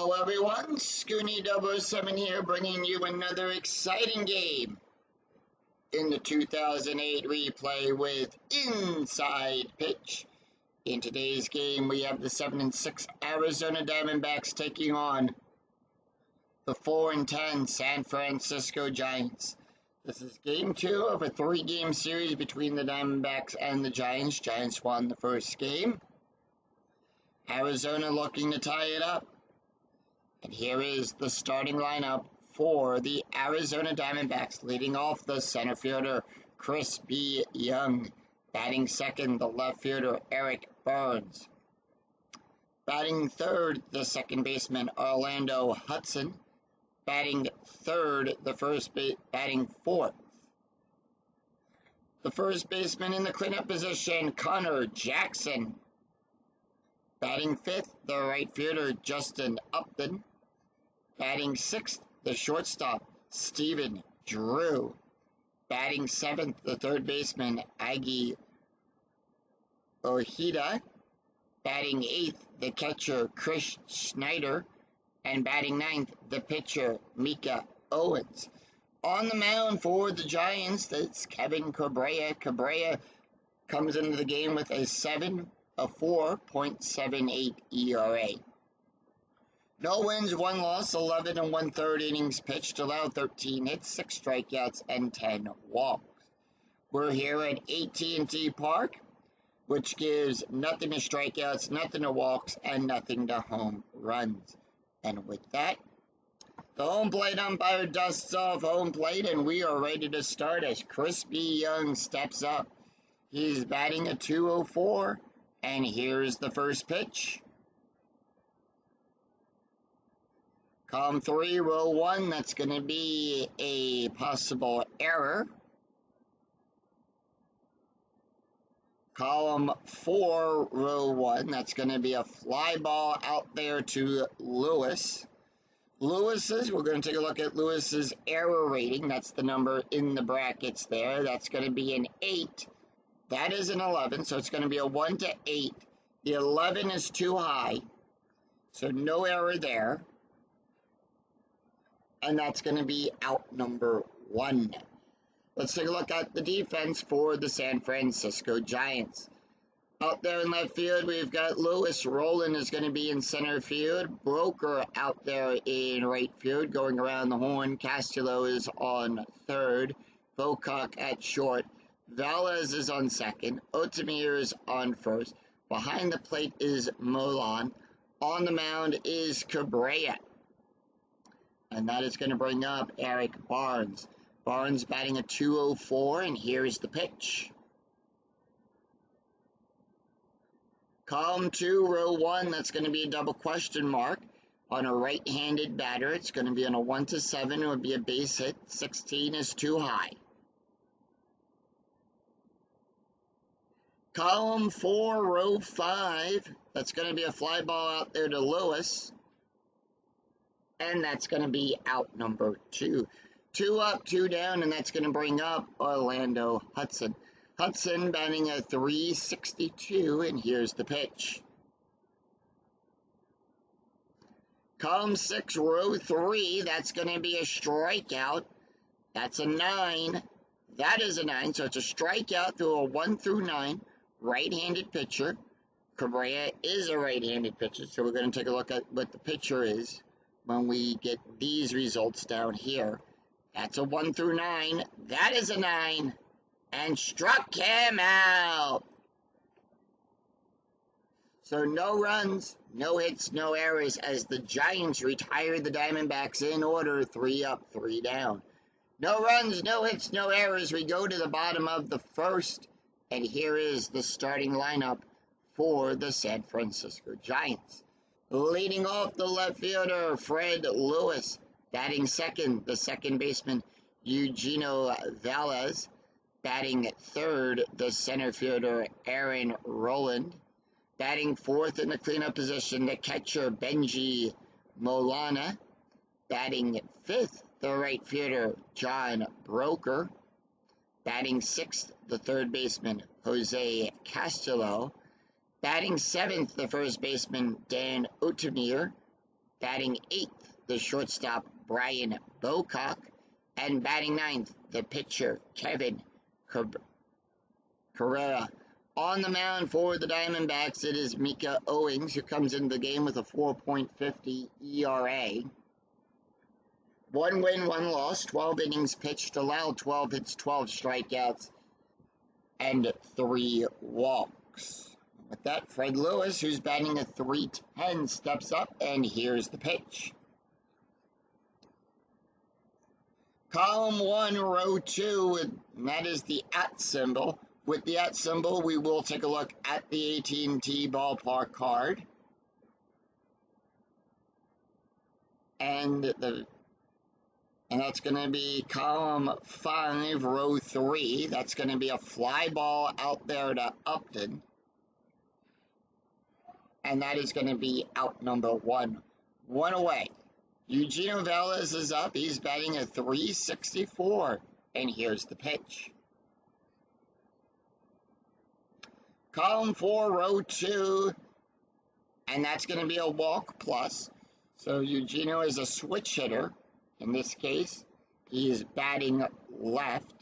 Hello everyone, Scooney007 here, bringing you another exciting game in the 2008 replay with Inside Pitch. In today's game, we have the 7-6 Arizona Diamondbacks taking on the 4-10 San Francisco Giants. This is game 2 of a 3-game series between the Diamondbacks and the Giants. Giants won the first game. Arizona looking to tie it up. And here is the starting lineup for the Arizona Diamondbacks. Leading off, the center fielder, Chris B. Young. Batting second, the left fielder, Eric Burns. Batting third, the second baseman, Orlando Hudson. Batting third, batting fourth. The first baseman in the cleanup position, Connor Jackson. Batting fifth, the right fielder, Justin Upton. Batting sixth, the shortstop, Stephen Drew. Batting seventh, the third baseman, Agi Ojeda. Batting eighth, the catcher, Chris Schneider. And batting ninth, the pitcher, Mika Owens. On the mound for the Giants, that's Kevin Cabrera. Cabrera comes into the game with a 4.78 ERA. No wins, 1 loss, 11 1/3 innings pitched, allowed 13 hits, 6 strikeouts, and 10 walks. We're here at AT&T Park, which gives nothing to strikeouts, nothing to walks, and nothing to home runs. And with that, the home plate umpire dusts off home plate, and we are ready to start as Chris B. Young steps up. He's batting a .204, and here's the first pitch. Column 3, row 1, that's going to be a possible error. Column 4, row 1, that's going to be a fly ball out there to Lewis. We're going to take a look at Lewis's error rating. That's the number in the brackets there. That's going to be an 8. That is an 11, so it's going to be a 1 to 8. The 11 is too high, so no error there. And that's going to be out number 1. Let's take a look at the defense for the San Francisco Giants. Out there in left field, we've got Lewis. Roland is going to be in center field. Broker out there in right field, going around the horn. Castillo is on third. Bocock at short. Velez is on second. Otemir is on first. Behind the plate is Molan. On the mound is Cabrera. And that is going to bring up Eric Barnes. Barnes batting a .204, and here's the pitch. Column 2, row 1, that's going to be a double question mark on a right-handed batter. It's going to be on a 1 to 7. It would be a base hit. 16 is too high. Column 4, row 5, that's going to be a fly ball out there to Lewis. And that's going to be out number 2. 2 up, 2 down, and that's going to bring up Orlando Hudson. Hudson batting a .362, and here's the pitch. Column 6, row 3, that's going to be a strikeout. That's a 9. That is a 9, so it's a strikeout through a 1 through 9. Right-handed pitcher. Cabrera is a right-handed pitcher, so we're going to take a look at what the pitcher is when we get these results down here. That's a 1 through 9. That is a 9. And struck him out. So no runs, no hits, no errors as the Giants retired the Diamondbacks in order, 3 up, 3 down. No runs, no hits, no errors. We go to the bottom of the first. And here is the starting lineup for the San Francisco Giants. Leading off, the left fielder, Fred Lewis. Batting second, the second baseman, Eugenio Velez. Batting third, the center fielder, Aaron Roland. Batting fourth in the cleanup position, the catcher, Benji Molana. Batting fifth, the right fielder, John Broker. Batting sixth, the third baseman, Jose Castillo. Batting seventh, the first baseman, Dan Otemir. Batting 8th, the shortstop Brian Bocock. And batting 9th, the pitcher Kevin Carrera. On the mound for the Diamondbacks, it is Mika Owings, who comes into the game with a 4.50 ERA. 1 win, 1 loss, 12 innings pitched, allowed 12 hits, 12 strikeouts, and 3 walks. With that, Fred Lewis, who's batting a .310, steps up, and here's the pitch. Column 1, row 2, and that is the @ symbol. With the @ symbol, we will take a look at the AT&T ballpark card. And that's going to be column 5, row 3. That's going to be a fly ball out there to Upton. And that is going to be out number 1. 1 away. Eugenio Velez is up. He's batting a .364. And here's the pitch. Column 4, row 2. And that's going to be a walk plus. So Eugenio is a switch hitter. In this case, he is batting left.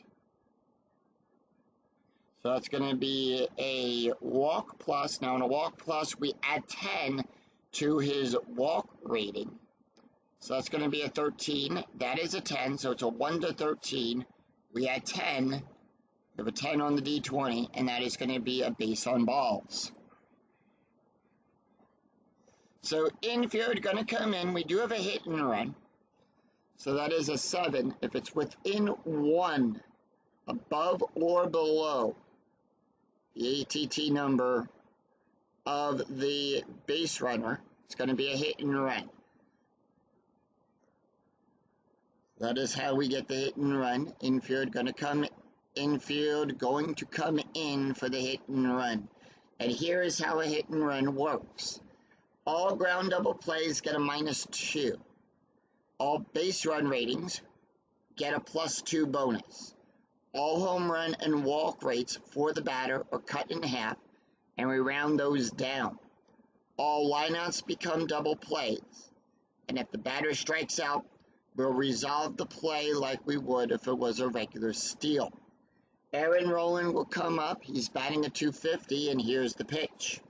So it's going to be a walk plus. Now, in a walk plus, we add 10 to his walk rating. So that's going to be a 13. That is a 10, so it's a 1 to 13. We add 10. We have a 10 on the D20, and that is going to be a base on balls. So infield going to come in. We do have a hit and run. So that is a 7. If it's within 1, above or below the ATT number of the base runner, it's going to be a hit and run. That is how we get the hit and run. Infield going to come in for the hit and run. And here is how a hit and run works. All ground double plays get a -2. All base run ratings get a +2 bonus. All home run and walk rates for the batter are cut in half, and we round those down. All lineouts become double plays, and if the batter strikes out, we'll resolve the play like we would if it was a regular steal. Aaron Rowland will come up. He's batting a .250, and here's the pitch.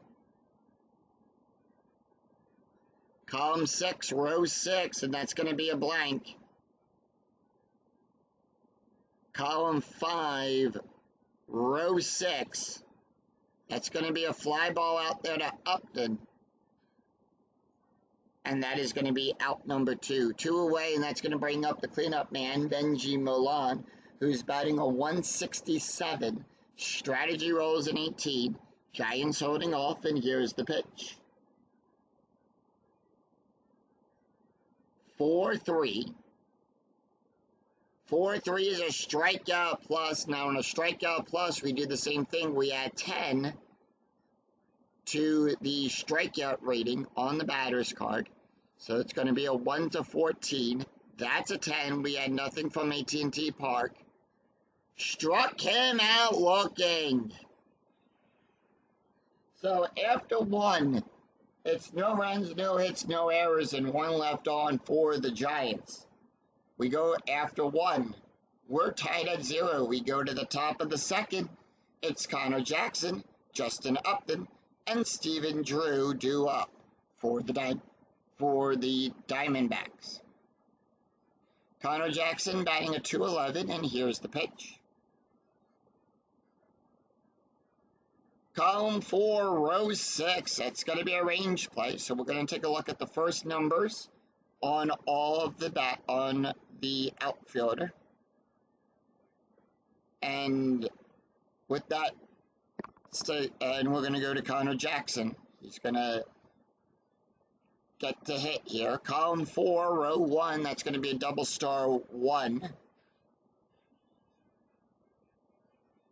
Column 6, row 6, and that's going to be a blank. Column 5, row 6. That's going to be a fly ball out there to Upton. And that is going to be out number 2. 2 away, and that's going to bring up the cleanup man, Benji Milan, who's batting a .167. Strategy rolls an 18. Giants holding off, and here's the pitch. 4-3. 4-3 is a strikeout plus. Now, in a strikeout plus, we do the same thing. We add 10 to the strikeout rating on the batter's card. So it's going to be a 1 to 14. That's a 10. We had nothing from AT&T Park. Struck him out looking. So after 1, it's no runs, no hits, no errors, and 1 left on for the Giants. We go after 1. We're tied at 0. We go to the top of the 2nd. It's Connor Jackson, Justin Upton, and Stephen Drew due up for the Diamondbacks. Connor Jackson batting a .211, and here's the pitch. Column 4, row 6. That's going to be a range play. So we're going to take a look at the first numbers on all of on the outfielder. And with that, and we're going to go to Connor Jackson. He's going to get the hit here. Column 4, row 1. That's going to be a double star 1.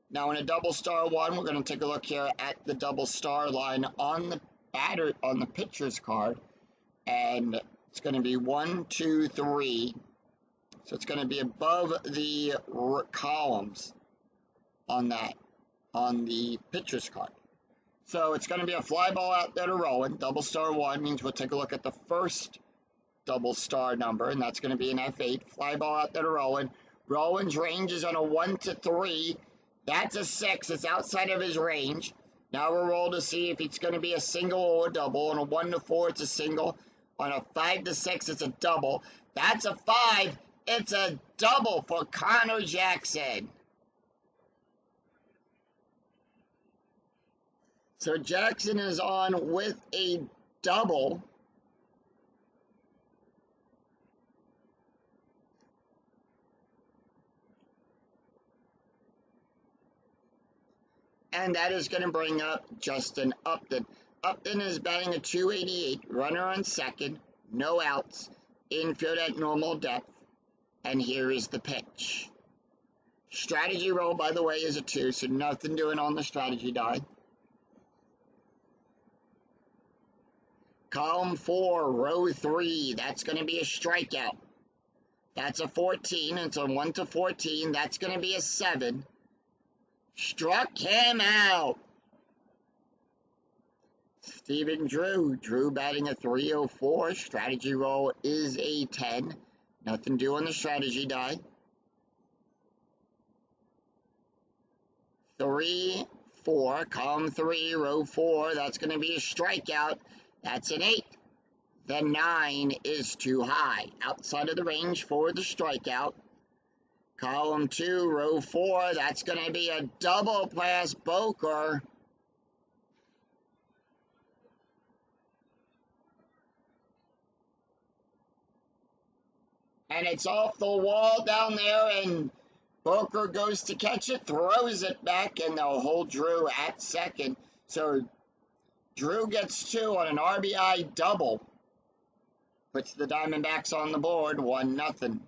Now, in a double star 1, we're going to take a look here at the double star line on the pitcher's card, and it's going to be 1, 2, 3. So it's going to be above the columns on the pitcher's card. So it's going to be a fly ball out there to Rowan. Double star 1 means we'll take a look at the first double star number, and that's going to be an F8. Fly ball out there to Rowan. Rowan's range is on a 1 to 3. That's a 6. It's outside of his range. Now we'll roll to see if it's going to be a single or a double. On a 1 to 4, it's a single. On a 5 to 6, it's a double. That's a 5. It's a double for Connor Jackson. So Jackson is on with a double. And that is going to bring up Justin Upton. Upton is batting a 288, runner on second, no outs, infield at normal depth. And here is the pitch. Strategy roll, by the way, is a 2, so nothing doing on the strategy die. Column 4, row 3, that's going to be a strikeout. That's a 14, it's a 1 to 14, that's going to be a 7. Struck him out. Stephen Drew. Drew batting a 304. Strategy roll is a 10. Nothing due on the strategy die. 3, 4. Column 3, row 4. That's going to be a strikeout. That's an 8. The 9 is too high. Outside of the range for the strikeout. Column 2, row 4, that's going to be a double past Boker. And it's off the wall down there, and Boker goes to catch it, throws it back, and they'll hold Drew at second. So Drew gets 2 on an RBI double. Puts the Diamondbacks on the board, 1-0.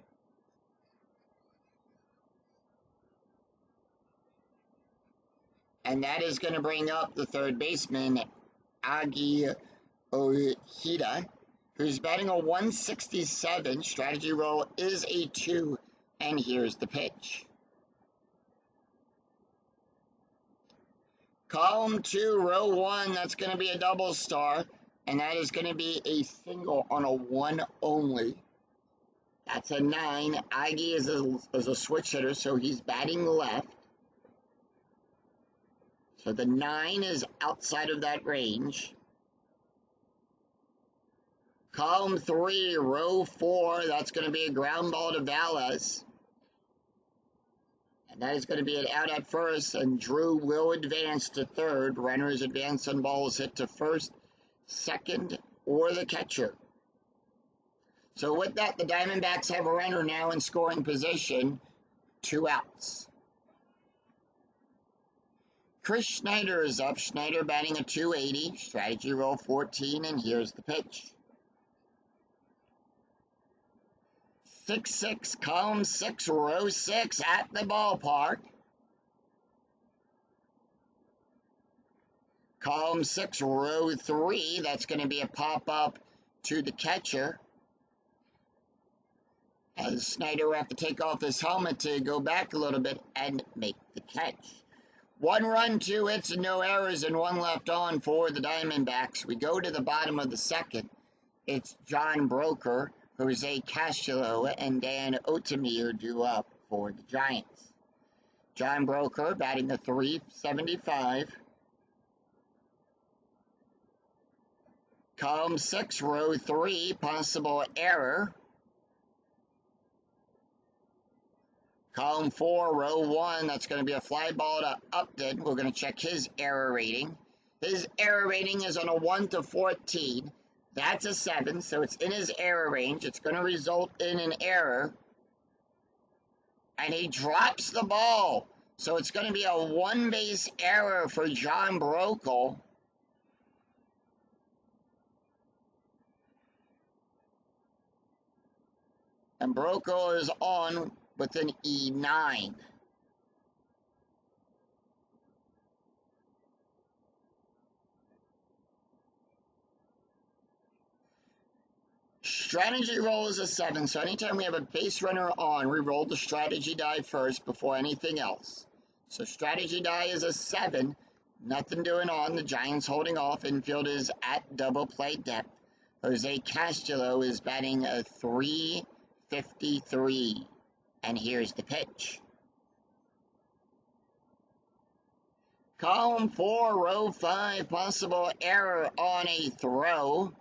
And that is going to bring up the third baseman, Agi Ohida, who's batting a 167. Strategy roll is a 2. And here's the pitch. Column 2, row 1, that's going to be a double star. And that is going to be a single on a 1 only. That's a 9. Agi is a switch hitter, so he's batting left. So the 9 is outside of that range. Column 3, row 4, that's going to be a ground ball to Valles. And that is going to be an out at first, and Drew will advance to third. Runners advance on balls hit to first, second, or the catcher. So with that, the Diamondbacks have a runner now in scoring position, 2 outs. Chris Schneider is up. Schneider batting a 280. Strategy roll 14, and here's the pitch. 6-6, column 6, row 6 at the ballpark. Column 6, row 3, that's going to be a pop-up to the catcher. As Schneider will have to take off his helmet to go back a little bit and make the catch. 1 run, 2 hits, and no errors, and 1 left on for the Diamondbacks. We go to the bottom of the second. It's John Broker, Jose Castro, and Dan Otemir due up for the Giants. John Broker batting a 375. Column 6, row 3, possible error. Column 4, row 1, that's going to be a fly ball to Upton. We're going to check his error rating. His error rating is on a 1 to 14. That's a 7, so it's in his error range. It's going to result in an error. And he drops the ball. So it's going to be a 1-base error for John Broker. And Broker is on with an E9. Strategy roll is a 7, so anytime we have a base runner on, we roll the strategy die first before anything else. So strategy die is a 7, nothing doing on. The Giants holding off. Infield is at double play depth. Jose Castillo is batting a .353. And here's the pitch. Column 4, row 5, possible error on a throw.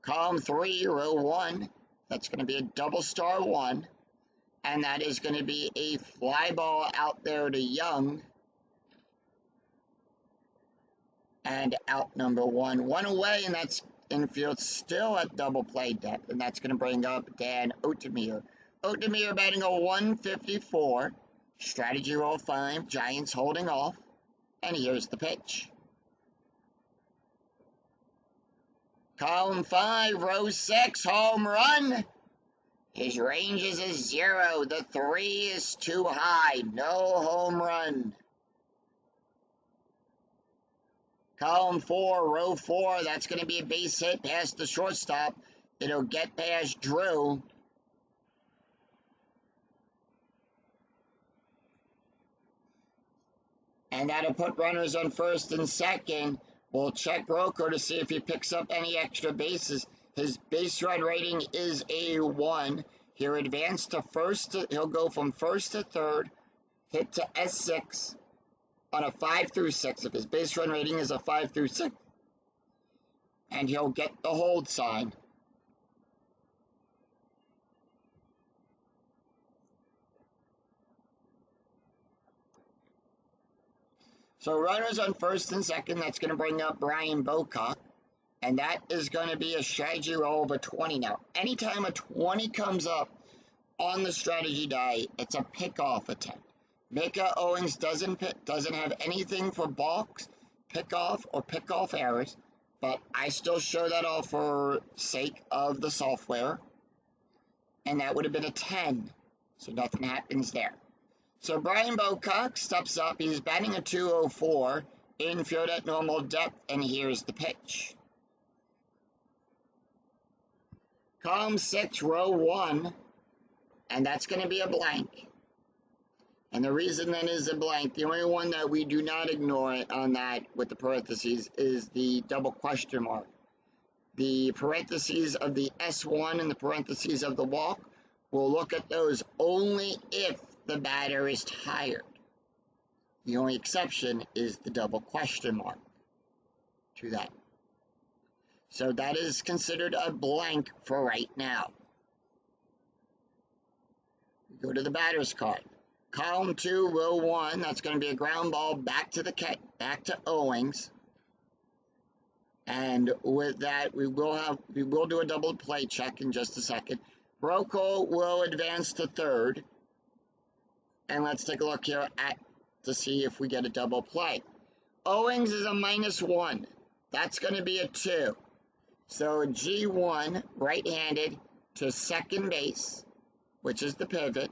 Column 3, row 1, that's going to be a double star 1. And that is going to be a fly ball out there to Young. And out number 1. 1 away, and that's infield still at double play depth. And that's going to bring up Dan Otemir. Otemir batting a .154. Strategy roll 5, Giants holding off. And here's the pitch. Column 5, row 6, home run. His range is a 0. The 3 is too high. No home run. Column 4, row 4, that's going to be a base hit past the shortstop. It'll get past Drew. And that'll put runners on first and second. We'll check Rocco to see if he picks up any extra bases. His base run rating is a 1. He'll advance to first. He'll go from first to third, hit to S6 on a 5 through 6. If his base run rating is a 5 through 6, and he'll get the hold sign. So runners on first and second, that's going to bring up Brian Bocock. And that is going to be a strategy roll of a 20 now. Anytime a 20 comes up on the strategy die, it's a pickoff attempt. Micah Owens doesn't have anything for balks, pickoff, or pickoff errors. But I still show that all for sake of the software. And that would have been a 10. So nothing happens there. So Brian Bocock steps up. He's batting a .204, infield at normal depth, and here's the pitch. Column 6, row 1, and that's going to be a blank. And the reason that is a blank, the only one that we do not ignore on that with the parentheses is the double question mark. The parentheses of the S1 and the parentheses of the walk, we'll look at those only if the batter is tired. The only exception is the double question mark to that. So that is considered a blank for right now. We go to the batter's card. Column 2, row 1, that's going to be a ground ball back to Owings. And with that, we will do a double play check in just a second. Rocco will advance to third. And let's take a look here to see if we get a double play. Owings is a -1. That's going to be a 2. So G1, right-handed, to second base, which is the pivot.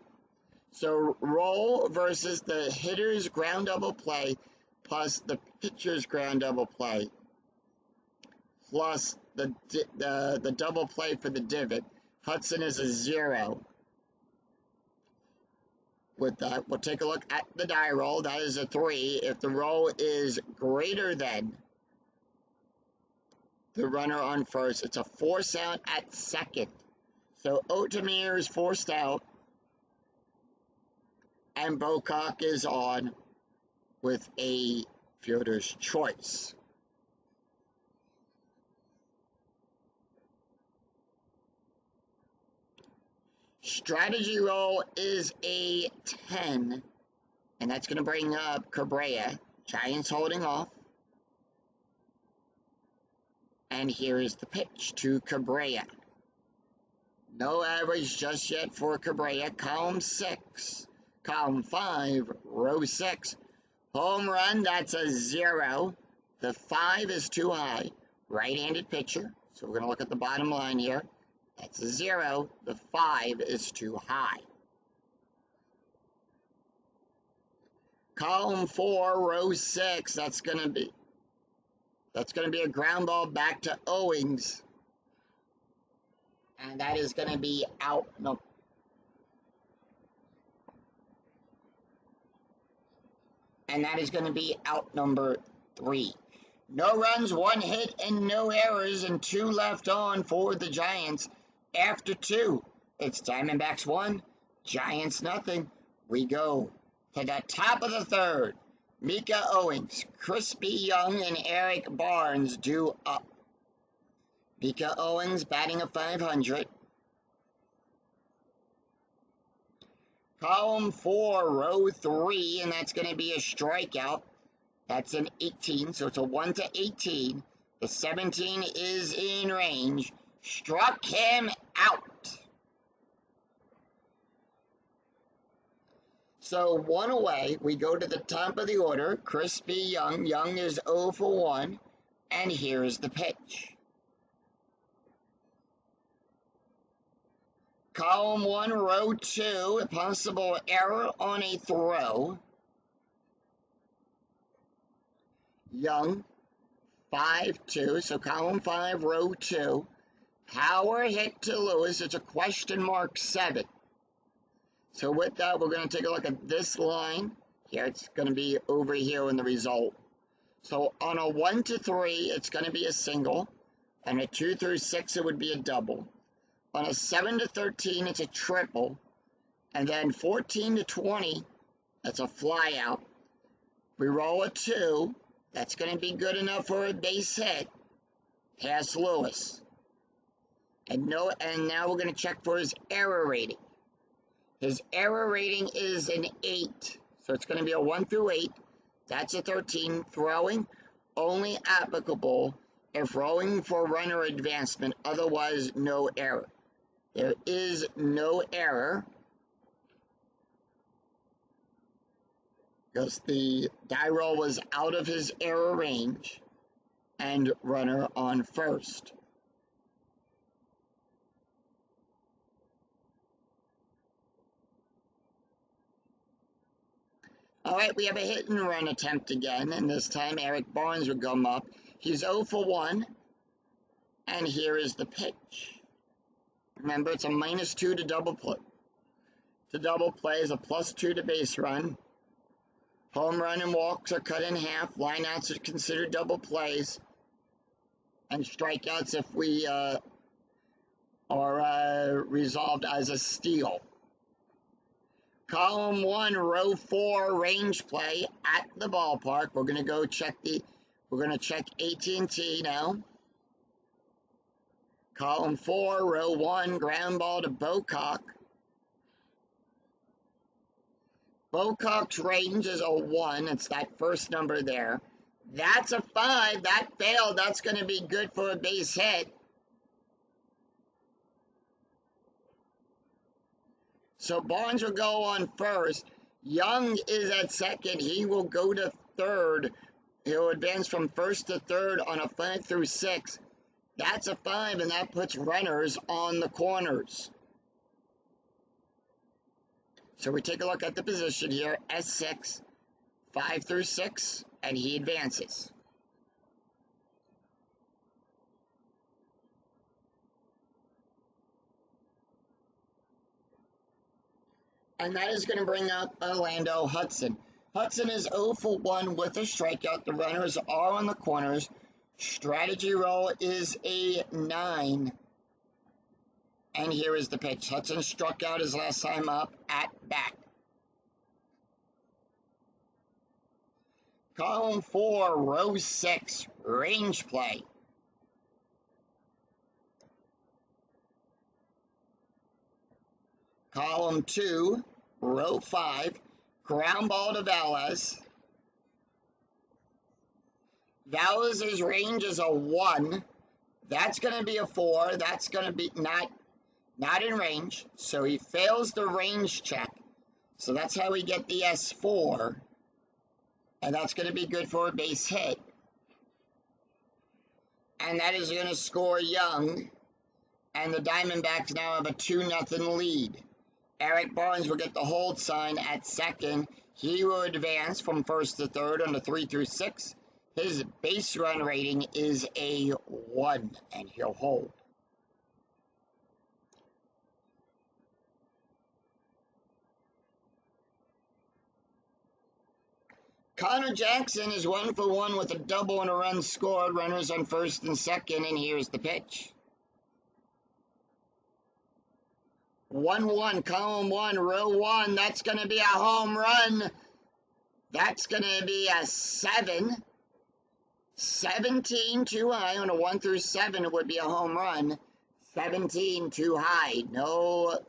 So roll versus the hitter's ground double play plus the pitcher's ground double play plus the double play for the divot. Hudson is a 0. With that, we'll take a look at the die roll. That is a 3. If the roll is greater than the runner on first, it's a force out at second. So Otemir is forced out, and Bocock is on with a fielder's choice. Strategy roll is a 10, and that's going to bring up Cabrera. Giants holding off. And here is the pitch to Cabrera. No average just yet for Cabrera. Column 6. Column 5, row 6. Home run, that's a 0. The 5 is too high. Right-handed pitcher. So we're going to look at the bottom line here. That's a 0. The 5 is too high. Column 4, row 6. That's going to be a ground ball back to Owings. And that is going to be out. No. And that is going to be out number 3. No runs, one hit, and no errors, and two left on for the Giants. After two, it's Diamondbacks 1, Giants nothing. We go to the top of the third. Mika Owings, Crispy Young, and Eric Barnes due up. Mika Owings batting a .500. Column 4, row 3, and that's going to be a strikeout. That's an 18, so it's a 1-18. The 17 is in range. Struck him out. So 1 away. We go to the top of the order. Crispy Young. Young is 0 for 1. And here's the pitch. Column 1, row 2. A possible error on a throw. Young, 5-2, so column 5, row 2. Power hit to Lewis, it's a question mark 7. So with that, we're going to take a look at this line. Here, it's going to be over here in the result. So on a 1-3, it's going to be a single. On a 2 through 6, it would be a double. On a 7-13, it's a triple. And then 14-20, that's a fly out. We roll a 2. That's going to be good enough for a base hit. Past Lewis. And now we're going to check for his error rating. His error rating is an 8. So it's going to be a 1 through 8. That's a 13. Throwing, only applicable if rolling for runner advancement. Otherwise, no error. There is no error, because the die roll was out of his error range, and runner on first. All right, we have a hit and run attempt again, and this time Eric Barnes will come up. He's 0 for 1, and here is the pitch. Remember, it's a -2 to double play. To double play is a +2 to base run. Home run and walks are cut in half. Lineouts are considered double plays. And strikeouts, if we are resolved as a steal. Column 1, row 4, range play at the ballpark. We're going to go check AT&T now. Column 4, row 1, ground ball to Bocock. Bocock's range is a 1. It's that first number there. That's a 5. That failed. That's going to be good for a base hit. So Barnes will go on first. Young is at second. He will go to third. He'll advance from first to third on a 5 through 6. That's a 5, and that puts runners on the corners. So we take a look at the position here, S6, 5 through 6, and he advances. And that is going to bring up Orlando Hudson. Hudson is 0 for 1 with a strikeout. The runners are on the corners. Strategy roll is a 9. And here is the pitch. Hudson struck out his last time up at bat. Column 4, row 6, range play. Column 2, row 5, ground ball to Velez. Velez's range is a 1. That's going to be a 4. That's going to be not in range. So he fails the range check. So that's how we get the S4. And that's going to be good for a base hit. And that is going to score Young. And the Diamondbacks now have a 2-0 lead. Eric Barnes will get the hold sign at second. He will advance from first to third on the 3 through 6. His base run rating is a 1, and he'll hold. Connor Jackson is 1-for-1 with a double and a run scored. Runners on first and second, and here's the pitch. 1-1, column 1, row 1. That's going to be a home run. That's going to be a 7. 17 too high. On a 1 through 7, it would be a home run. 17 too high. No.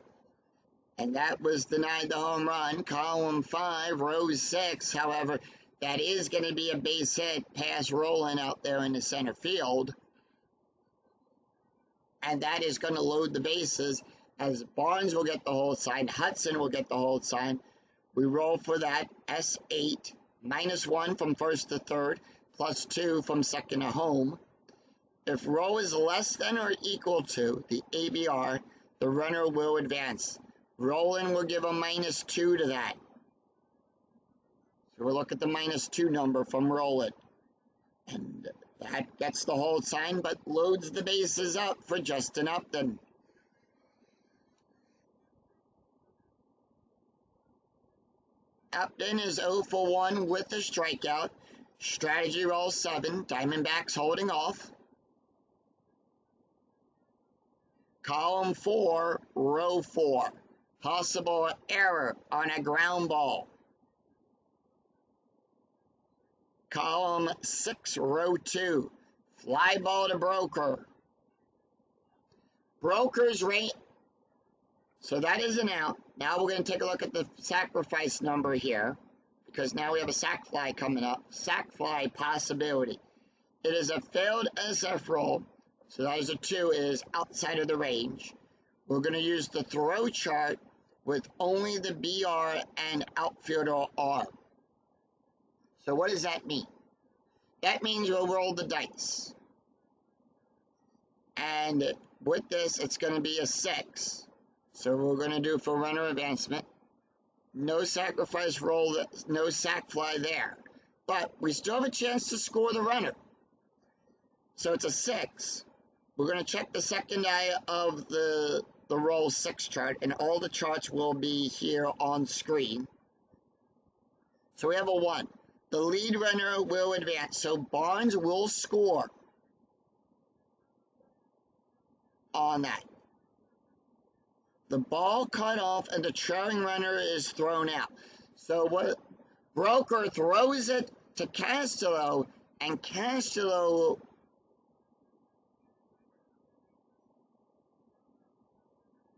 And that was denied the home run. Column 5, row 6. However, that is going to be a base hit pass rolling out there in the center field. And that is going to load the bases, as Barnes will get the hold sign. Hudson will get the hold sign. We roll for that S8. -1 from first to third. +2 from second to home. If row is less than or equal to the ABR, the runner will advance. Rolling will give a -2 to that. So we'll look at the -2 number from rolling. And that gets the hold sign, but loads the bases up for Justin Upton. Upton is 0-for-1 with a strikeout. Strategy roll 7. Diamondbacks holding off. Column 4, row 4. Possible error on a ground ball. Column 6, row 2. Fly ball to Broker. Broker's rate. So that is an out. Now we're going to take a look at the sacrifice number here, because now we have a sac fly coming up. Sac fly possibility. It is a failed SF roll, so that is a 2, is outside of the range. We're going to use the throw chart with only the BR and outfielder R. So what does that mean? That means we'll roll the dice. And with this, it's going to be a 6. So we're going to do for runner advancement. No sacrifice roll, no sac fly there. But we still have a chance to score the runner. So it's a 6. We're going to check the second eye of the roll 6 chart, and all the charts will be here on screen. So we have a 1. The lead runner will advance, so Barnes will score on that. The ball cut off and the trailing runner is thrown out. So what Broker throws it to Castillo, and Castillo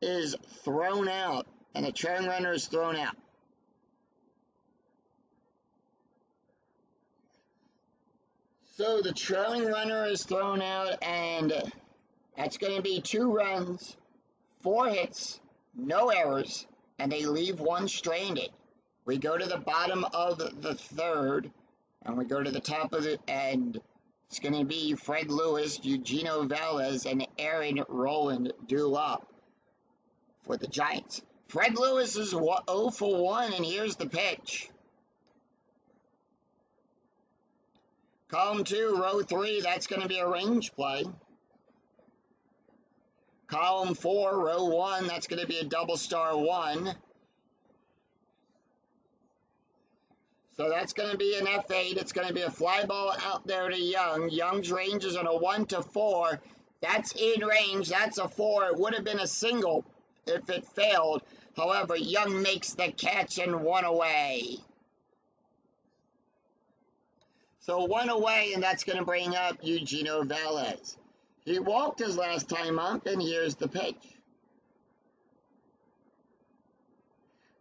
is thrown out, and the trailing runner is thrown out. So the trailing runner is thrown out, and that's going to be 2 runs, 4 hits, no errors, and they leave 1 stranded. We go to the bottom of the 3rd, and we go to the top of it, and it's going to be Fred Lewis, Eugenio Velez, and Aaron Rowland due up for the Giants. Fred Lewis is 0-for-1, and here's the pitch. Column 2, row 3, that's going to be a range play. Column 4, row 1, that's going to be a double star 1. So that's going to be an F8. It's going to be a fly ball out there to Young. Young's range is on a 1-4. That's in range. That's a 4. It would have been a single if it failed. However, Young makes the catch and 1 away. So 1 away, and that's going to bring up Eugenio Velez. He walked his last time up, and here's the pitch.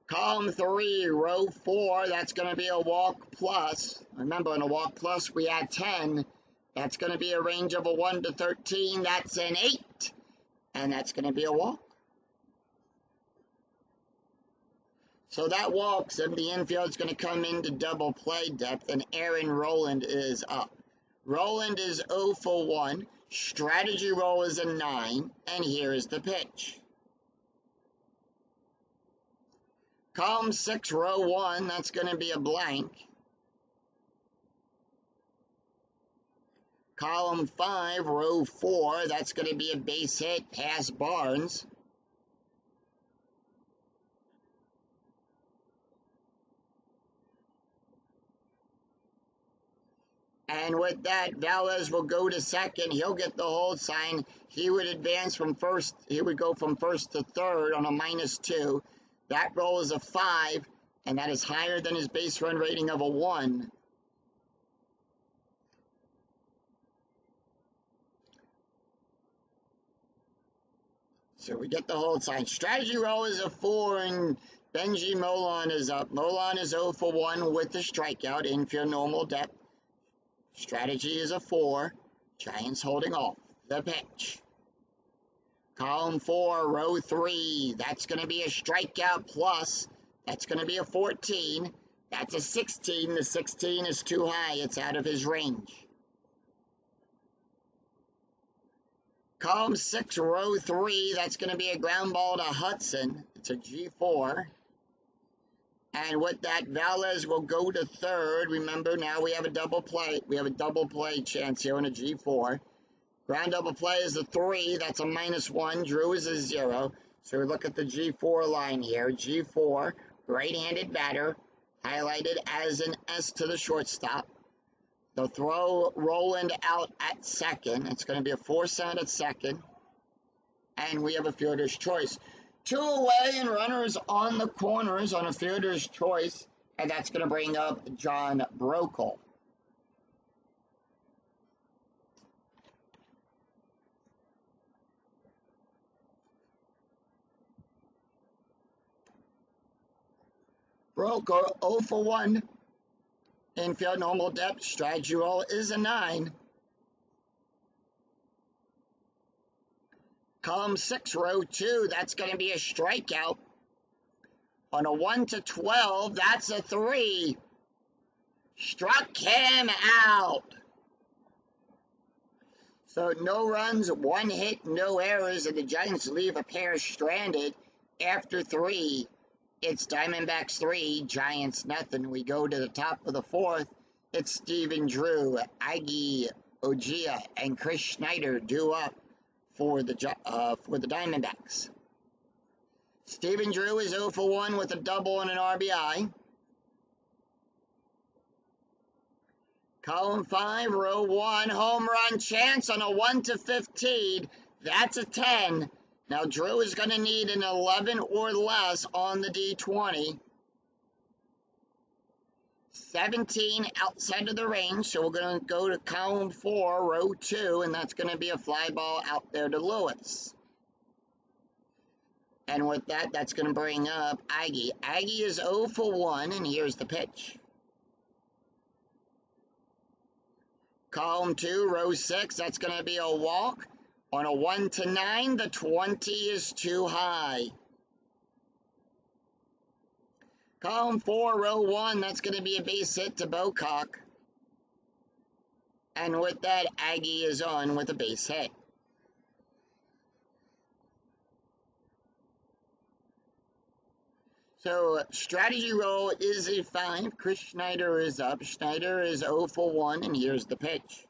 Column 3, row 4, that's going to be a walk plus. Remember, in a walk plus, we had 10. That's going to be a range of a 1-13. That's an 8. And that's going to be a walk. So that walks, and the infield's going to come into double play depth, and Aaron Rowland is up. Rowland is 0-for-1. Strategy roll is a 9, and here is the pitch. Column 6, row 1, that's going to be a blank. Column 5, row 4, that's going to be a base hit past Barnes. And with that, Velez will go to second. He'll get the hold sign. He would advance from first. He would go from first to third on a -2. That roll is a 5, and that is higher than his base run rating of a 1. So we get the hold sign. Strategy roll is a 4, and Benji Molon is up. Molon is 0 for 1 with the strikeout, infield normal depth. Strategy is a 4. Giants holding off. The pitch. Column 4, row 3. That's going to be a strikeout plus. That's going to be a 14. That's a 16. The 16 is too high. It's out of his range. Column 6, row 3. That's going to be a ground ball to Hudson. It's a G4. And with that, Velez will go to third. Remember, now we have a double play. We have a double play chance here on a G4. Ground double play is a 3. That's a -1. Drew is a 0. So we look at the G4 line here. G4, right-handed batter, highlighted as an S to the shortstop. They'll throw Roland out at second. It's going to be a force out at second. And we have a fielder's choice. 2 away and runners on the corners on a fielder's choice, and that's going to bring up John Brokaw. Brokaw 0 for 1. Infield normal depth. Strategy roll is a 9. Column 6, row 2, that's going to be a strikeout. On a 1 to 12, that's a 3. Struck him out. So no runs, 1 hit, no errors, and the Giants leave a pair stranded. After 3, it's Diamondbacks 3, Giants nothing. We go to the top of the 4th. It's Stephen Drew, Agi Ojia, and Chris Schneider due up for the Diamondbacks. Stephen Drew is 0 for 1 with a double and an RBI. Column 5, row 1, home run chance on a 1 to 15. That's a 10. Now Drew is going to need an 11 or less on the D20. 17 outside of the range, so we're going to go to column 4, row 2, and that's going to be a fly ball out there to Lewis. And with that, that's going to bring up Aggie. Aggie is 0 for 1, and here's the pitch. Column 2, row 6, that's going to be a walk. On a 1 to 9, the 20 is too high. Column 4, row 1, that's going to be a base hit to Bocock. And with that, Aggie is on with a base hit. So, strategy roll is a 5. Chris Schneider is up. Schneider is 0 for 1, and here's the pitch.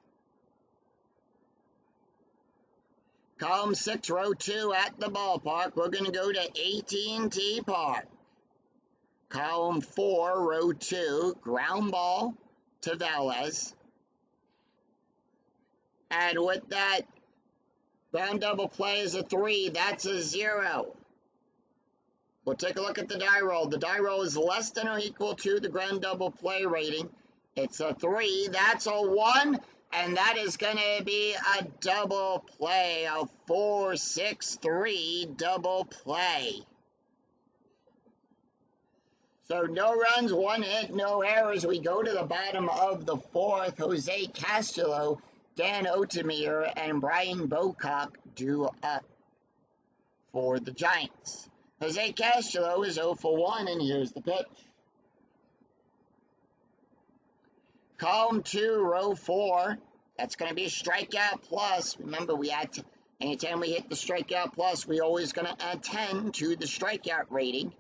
Column 6, row 2 at the ballpark. We're going to go to AT&T Park. Column 4, row 2, ground ball to Velez. And with that, ground double play is a 3. That's a 0. We'll take a look at the die roll. The die roll is less than or equal to the ground double play rating. It's a 3. That's a 1. And that is going to be a double play, a 4-6-3 double play. So no runs, 1 hit, no errors. We go to the bottom of the 4th. Jose Castro, Dan Otemir, and Brian Bocock due up for the Giants. Jose Castro is 0 for 1, and here's the pitch. Column 2, row 4, that's going to be a strikeout plus. Remember, anytime we hit the strikeout plus, we're always going to add 10 to the strikeout rating.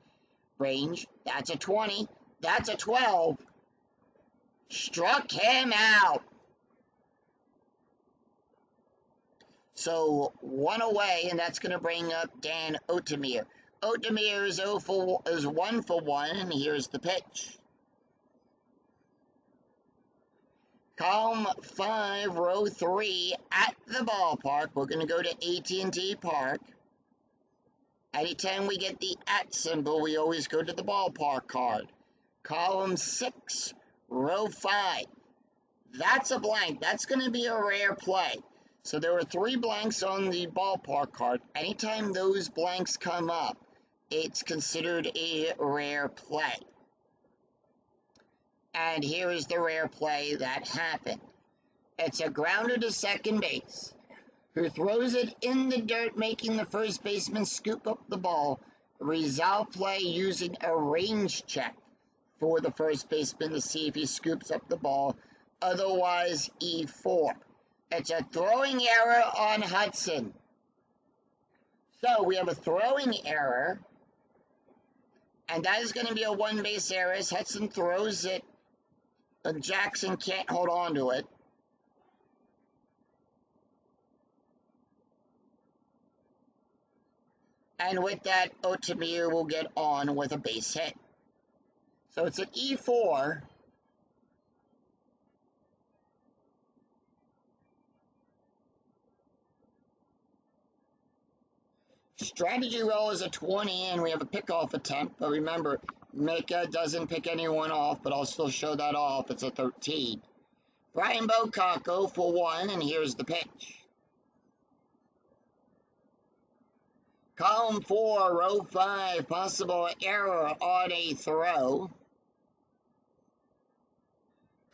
Range, that's a 20. That's a 12. Struck him out. So 1 away, and that's going to bring up Dan Otemir. Otemir is 1 for 1, and here's the pitch. Column 5, row 3, at the ballpark. We're going to go to AT&T Park. Anytime we get the at symbol, we always go to the ballpark card. Column 6, row 5. That's a blank. That's going to be a rare play. So there are 3 blanks on the ballpark card. Anytime those blanks come up, it's considered a rare play. And here is the rare play that happened. It's a grounder to second base, who throws it in the dirt, making the first baseman scoop up the ball. Resolve play using a range check for the first baseman to see if he scoops up the ball. Otherwise, E4. It's a throwing error on Hudson. So we have a throwing error, and that is going to be a one-base error as Hudson throws it, and Jackson can't hold on to it. And with that, Otamiyu will get on with a base hit. So it's an E4. Strategy roll is a 20, and we have a pickoff attempt. But remember, Mika doesn't pick anyone off, but I'll still show that off. It's a 13. Brian Bocock 0 for 1, and here's the pitch. Column 4, row 5, possible error on a throw.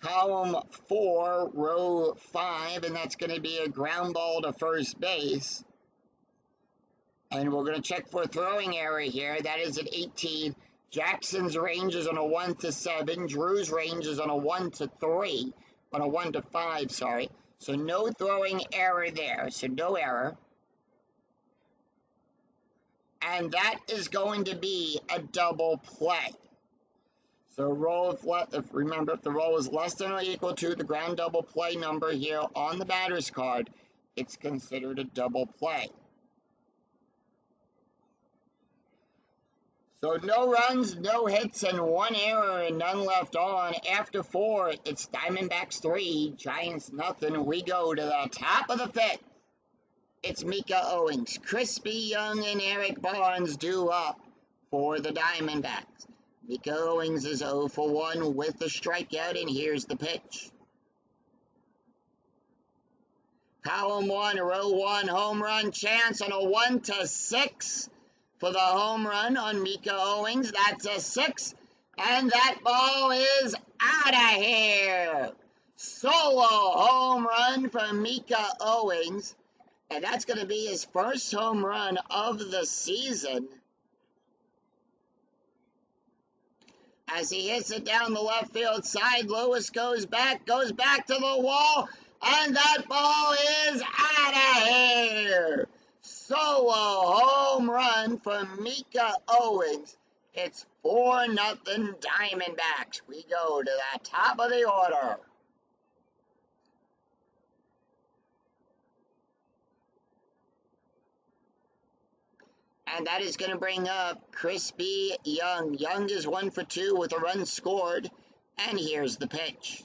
Column 4, row 5, and that's going to be a ground ball to first base. And we're going to check for a throwing error here. That is at 18. Jackson's range is on a 1 to 7. Drew's range is on a 1 to 3. On a 1 to 5, sorry. So no throwing error there. So no error. And that is going to be a double play. So remember, if the roll is less than or equal to the ground double play number here on the batter's card, it's considered a double play. So no runs, no hits, and 1 error and none left on. After 4, it's Diamondbacks 3, Giants nothing. We go to the top of the 5th. It's Mika Owings, Crispy Young, and Eric Barnes due up for the Diamondbacks. Mika Owings is 0 for 1 with a strikeout, and here's the pitch. Column 1, row 1, home run chance on a 1 to 6. For the home run on Mika Owings. That's a 6, and that ball is out of here. Solo home run from Mika Owings, and that's going to be his first home run of the season. As he hits it down the left field side, Lewis goes back to the wall, and that ball is out of here. Solo home run from Mika Owings. It's 4-0 Diamondbacks. We go to the top of the order. And that is going to bring up Crispy Young. Young is 1 for 2 with a run scored. And here's the pitch.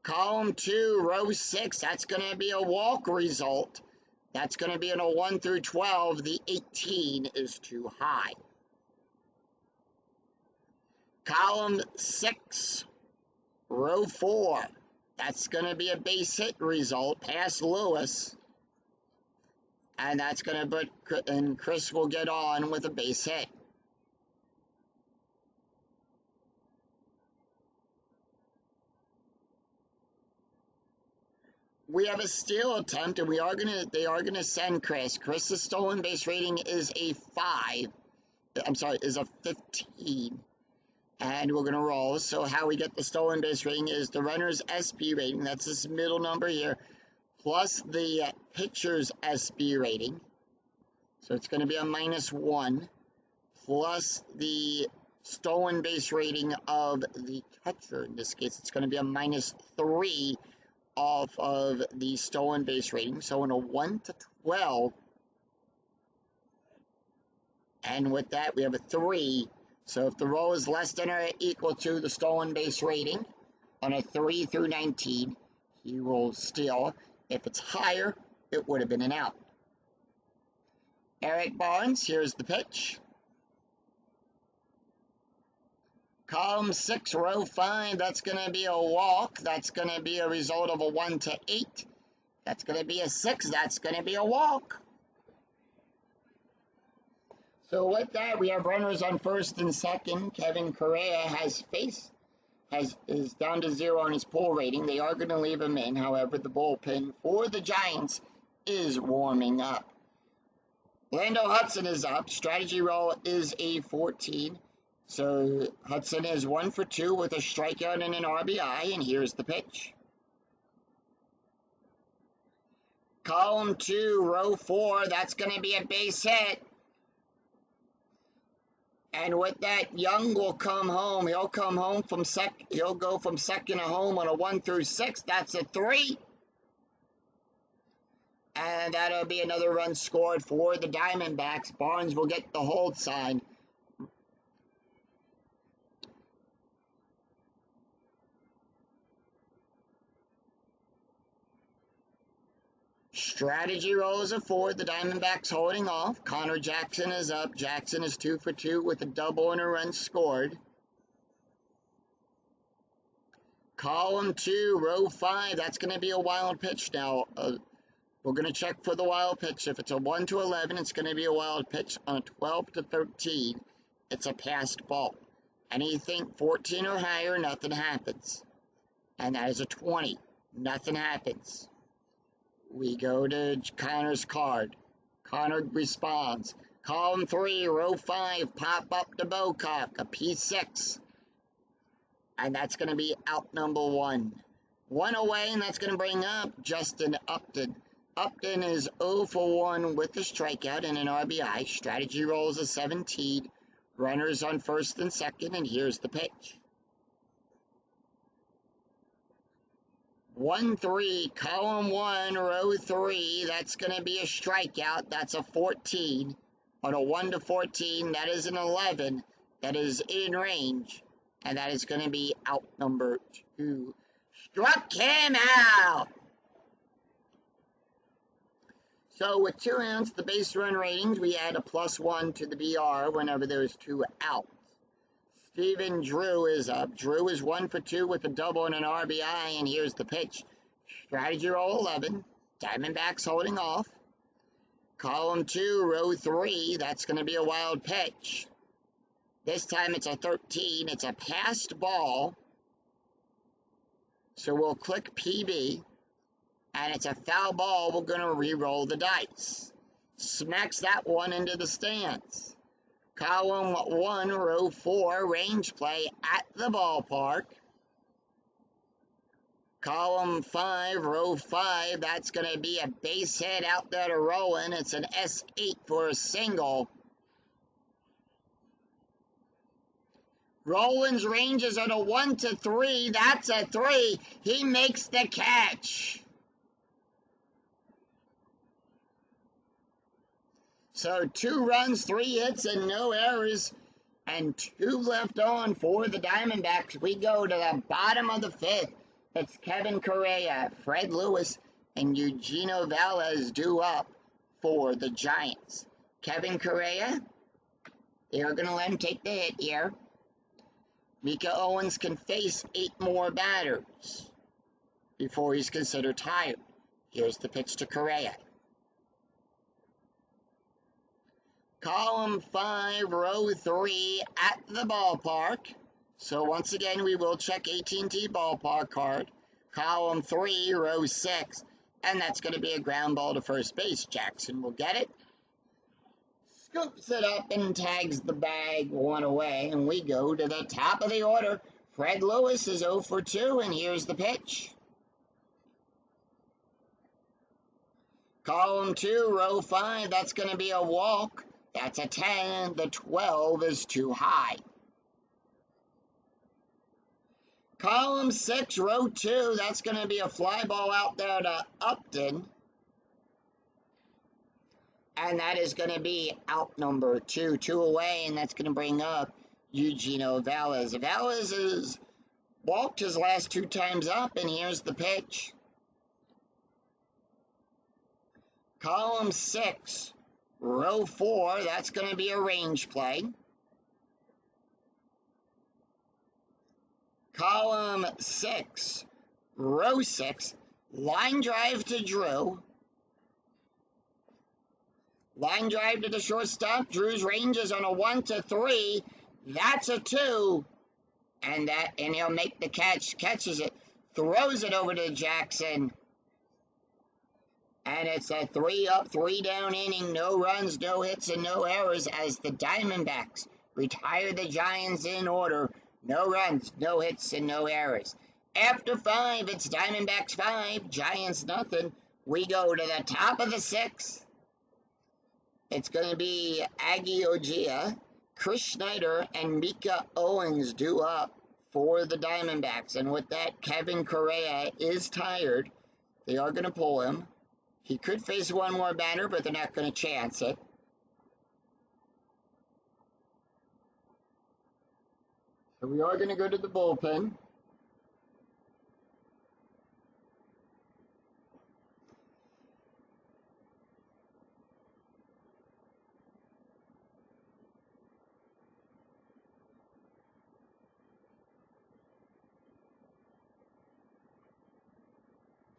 Column 2, row 6, that's going to be a walk result. That's going to be in a 1 through 12. The 18 is too high. Column 6, row 4, that's going to be a base hit result past Lewis. And that's going to and Chris will get on with a base hit. We have a steal attempt, and they are gonna send Chris. Chris's stolen base rating is a 5. Is a 15. And we're gonna roll. So how we get the stolen base rating is the runner's SB rating. That's this middle number here, plus the pitcher's SB rating. So it's gonna be a -1, plus the stolen base rating of the catcher. In this case, it's gonna be a -3. Off of the stolen base rating. So in a 1 to 12, and with that we have a 3. So if the roll is less than or equal to the stolen base rating on a 3 through 19, he will steal. If it's higher, it would have been an out. Eric Barnes, here's the pitch. Column 6, row 5, that's going to be a walk. That's going to be a result of a 1 to 8. That's going to be a 6. That's going to be a walk. So with that, we have runners on first and second. Kevin Correa is down to 0 on his pull rating. They are going to leave him in. However, the bullpen for the Giants is warming up. Lando Hudson is up. Strategy roll is a 14. So Hudson is 1 for 2 with a strikeout and an RBI, and here's the pitch. Column 2, row 4, that's going to be a base hit. And with that, Young will come home. He'll come home from he'll go from second to home on a 1 through 6. That's a 3. And that'll be another run scored for the Diamondbacks. Barnes will get the hold sign. Strategy roll is a 4. The Diamondbacks holding off. Connor Jackson is up. Jackson is 2 for 2 with a double and a run scored. Column 2, row 5. That's going to be a wild pitch now. We're going to check for the wild pitch. If it's a 1 to 11, it's going to be a wild pitch. On a 12 to 13, it's a passed ball. Anything 14 or higher, nothing happens. And that is a 20. Nothing happens. We go to Connor's card. Connor responds. Column 3, row 5, pop up to Bocock, a P6. And that's going to be out number 1. 1 away, and that's going to bring up Justin Upton. Upton is 0 for 1 with a strikeout and an RBI. Strategy roll is a 17. Runners on first and second, and here's the pitch. 1-3, column 1, row 3, that's going to be a strikeout. That's a 14. On a 1 to 14, that is an 11. That is in range. And that is going to be out number 2. Struck him out! So with 2 outs, the base run ratings, we add a +1 to the BR whenever there's 2 outs. Steven Drew is up. Drew is 1 for 2 with a double and an RBI, and here's the pitch. Strategy roll 11. Diamondbacks holding off. Column 2, row 3, that's going to be a wild pitch. This time it's a 13. It's a passed ball. So we'll click PB. And it's a foul ball. We're going to re-roll the dice. Smacks that one into the stands. Column 1, row 4, range play at the ballpark. Column 5, row 5, that's going to be a base hit out there to Rowan. It's an S8 for a single. Rowan's ranges on a 1 to 3. That's a 3. He makes the catch. So 2 runs, 3 hits, and no errors, and 2 left on for the Diamondbacks. We go to the bottom of the 5th. It's Kevin Correa, Fred Lewis, and Eugenio Valles due up for the Giants. Kevin Correa, they are going to let him take the hit here. Mika Owens can face 8 more batters before he's considered tired. Here's the pitch to Correa. Column 5, row 3, at the ballpark. So once again, we will check AT&T ballpark card. Column 3, row 6, and that's going to be a ground ball to first base. Jackson will get it. Scoops it up and tags the bag 1 away, and we go to the top of the order. Fred Lewis is 0 for 2, and here's the pitch. Column 2, row 5, that's going to be a walk. That's a 10. The 12 is too high. Column 6, row 2, that's going to be a fly ball out there to Upton. And that is going to be out number 2. 2 away, and that's going to bring up Eugenio Valles. Valles has walked his last 2 times up, and here's the pitch. Column 6, row 4, that's going to be a range play. Column 6, row 6, line drive to Drew. Line drive to the shortstop. Drew's range is on a 1-3. That's a 2. And he'll make the catch. Catches it. Throws it over to Jackson. And it's a 3-up, 3-down inning. No runs, no hits, and no errors as the Diamondbacks retire the Giants in order. No runs, no hits, and no errors. After 5, it's Diamondbacks 5, Giants nothing. We go to the top of the 6th. It's going to be Aggie Ojia, Chris Schneider, and Mika Owens due up for the Diamondbacks. And with that, Kevin Correa is tired. They are going to pull him. He could face one more batter, but they're not going to chance it. So we are going to go to the bullpen.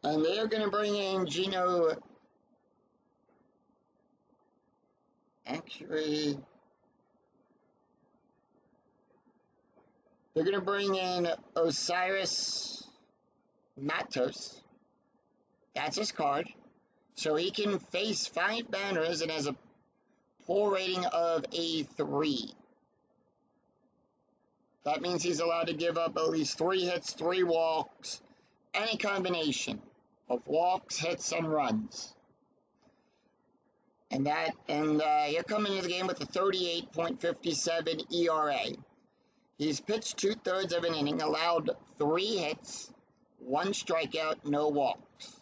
And they are going to bring in Gino. Actually, they're going to bring in Osiris Matos. That's his card. So he can face 5 batters and has a pull rating of a 3. That means he's allowed to give up at least 3 hits, 3 walks, any combination of walks, hits, and runs. And he'll come into the game with a 38.57 ERA. He's pitched 2/3 of an inning, allowed 3 hits, 1 strikeout, no walks.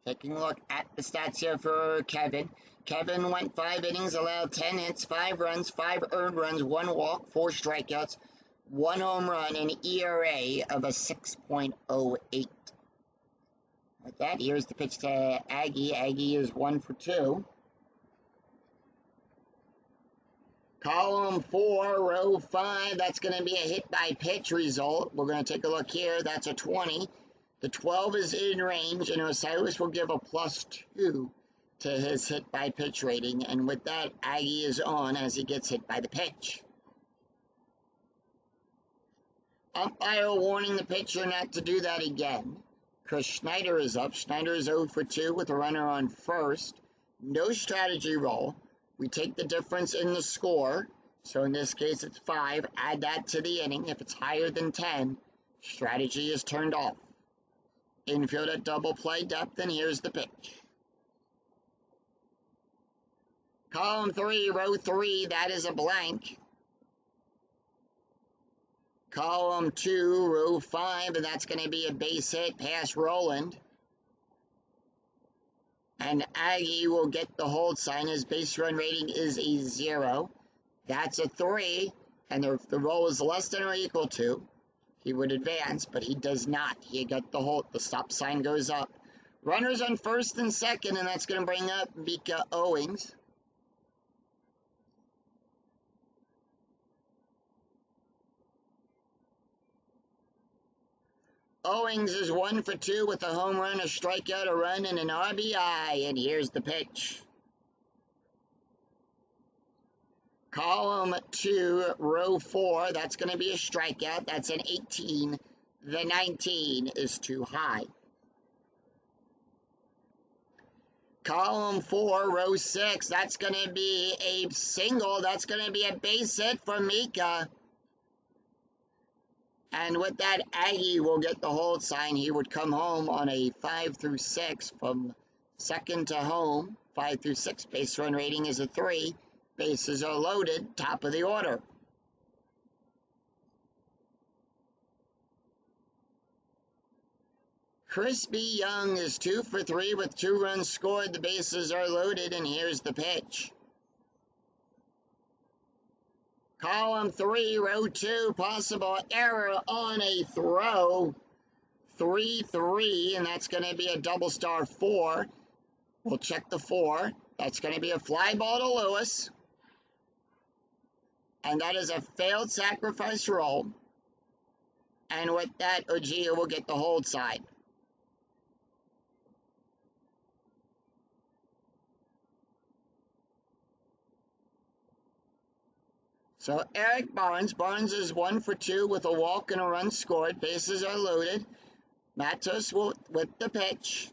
Taking a look at the stats here for Kevin. Kevin went 5 innings, allowed 10 hits, 5 runs, 5 earned runs, 1 walk, 4 strikeouts, 1 home run, and an ERA of a 6.08. With that, here's the pitch to Aggie. Aggie is 1 for 2. Column 4, row 5, that's going to be a hit by pitch result. We're going to take a look here. That's a 20. The 12 is in range, and Osiris will give a +2 to his hit by pitch rating. And with that, Aggie is on as he gets hit by the pitch. Umpire warning the pitcher not to do that again. Chris Schneider is up. Schneider is 0 for 2 with a runner on first. No strategy roll. We take the difference in the score. So in this case, it's 5. Add that to the inning. If it's higher than 10, strategy is turned off. Infield at double play depth, and here's the pitch. Column 3, row 3, that is a blank. Column 2, row 5, and that's going to be a base hit past Roland. And Aggie will get the hold sign. His base run rating is a 0. That's a 3, and the roll is less than or equal to. He would advance, but he does not. He got the hold. The stop sign goes up. Runners on first and second, and that's going to bring up Mika Owens. Owens is 1 for 2 with a home run, a strikeout, a run, and an RBI. And here's the pitch. Column 2, row 4, that's going to be a strikeout. That's an 18. The 19 is too high. Column 4, row 6, that's going to be a single. That's going to be a base hit for Mika. And with that, Aggie will get the hold sign. He would come home on a 5 through 6 from second to home. 5 through 6, base run rating is a 3. Bases are loaded, top of the order. Crispy Young is 2 for 3 with 2 runs scored. The bases are loaded, and here's the pitch. Column 3, row 2, possible error on a throw. 3-3, and that's going to be a double star 4. We'll check the 4. That's going to be a fly ball to Lewis. And that is a failed sacrifice roll. And with that, Ojia will get the hold side. So Eric Barnes. Barnes is 1 for 2 with a walk and a run scored. Bases are loaded. Matos with the pitch.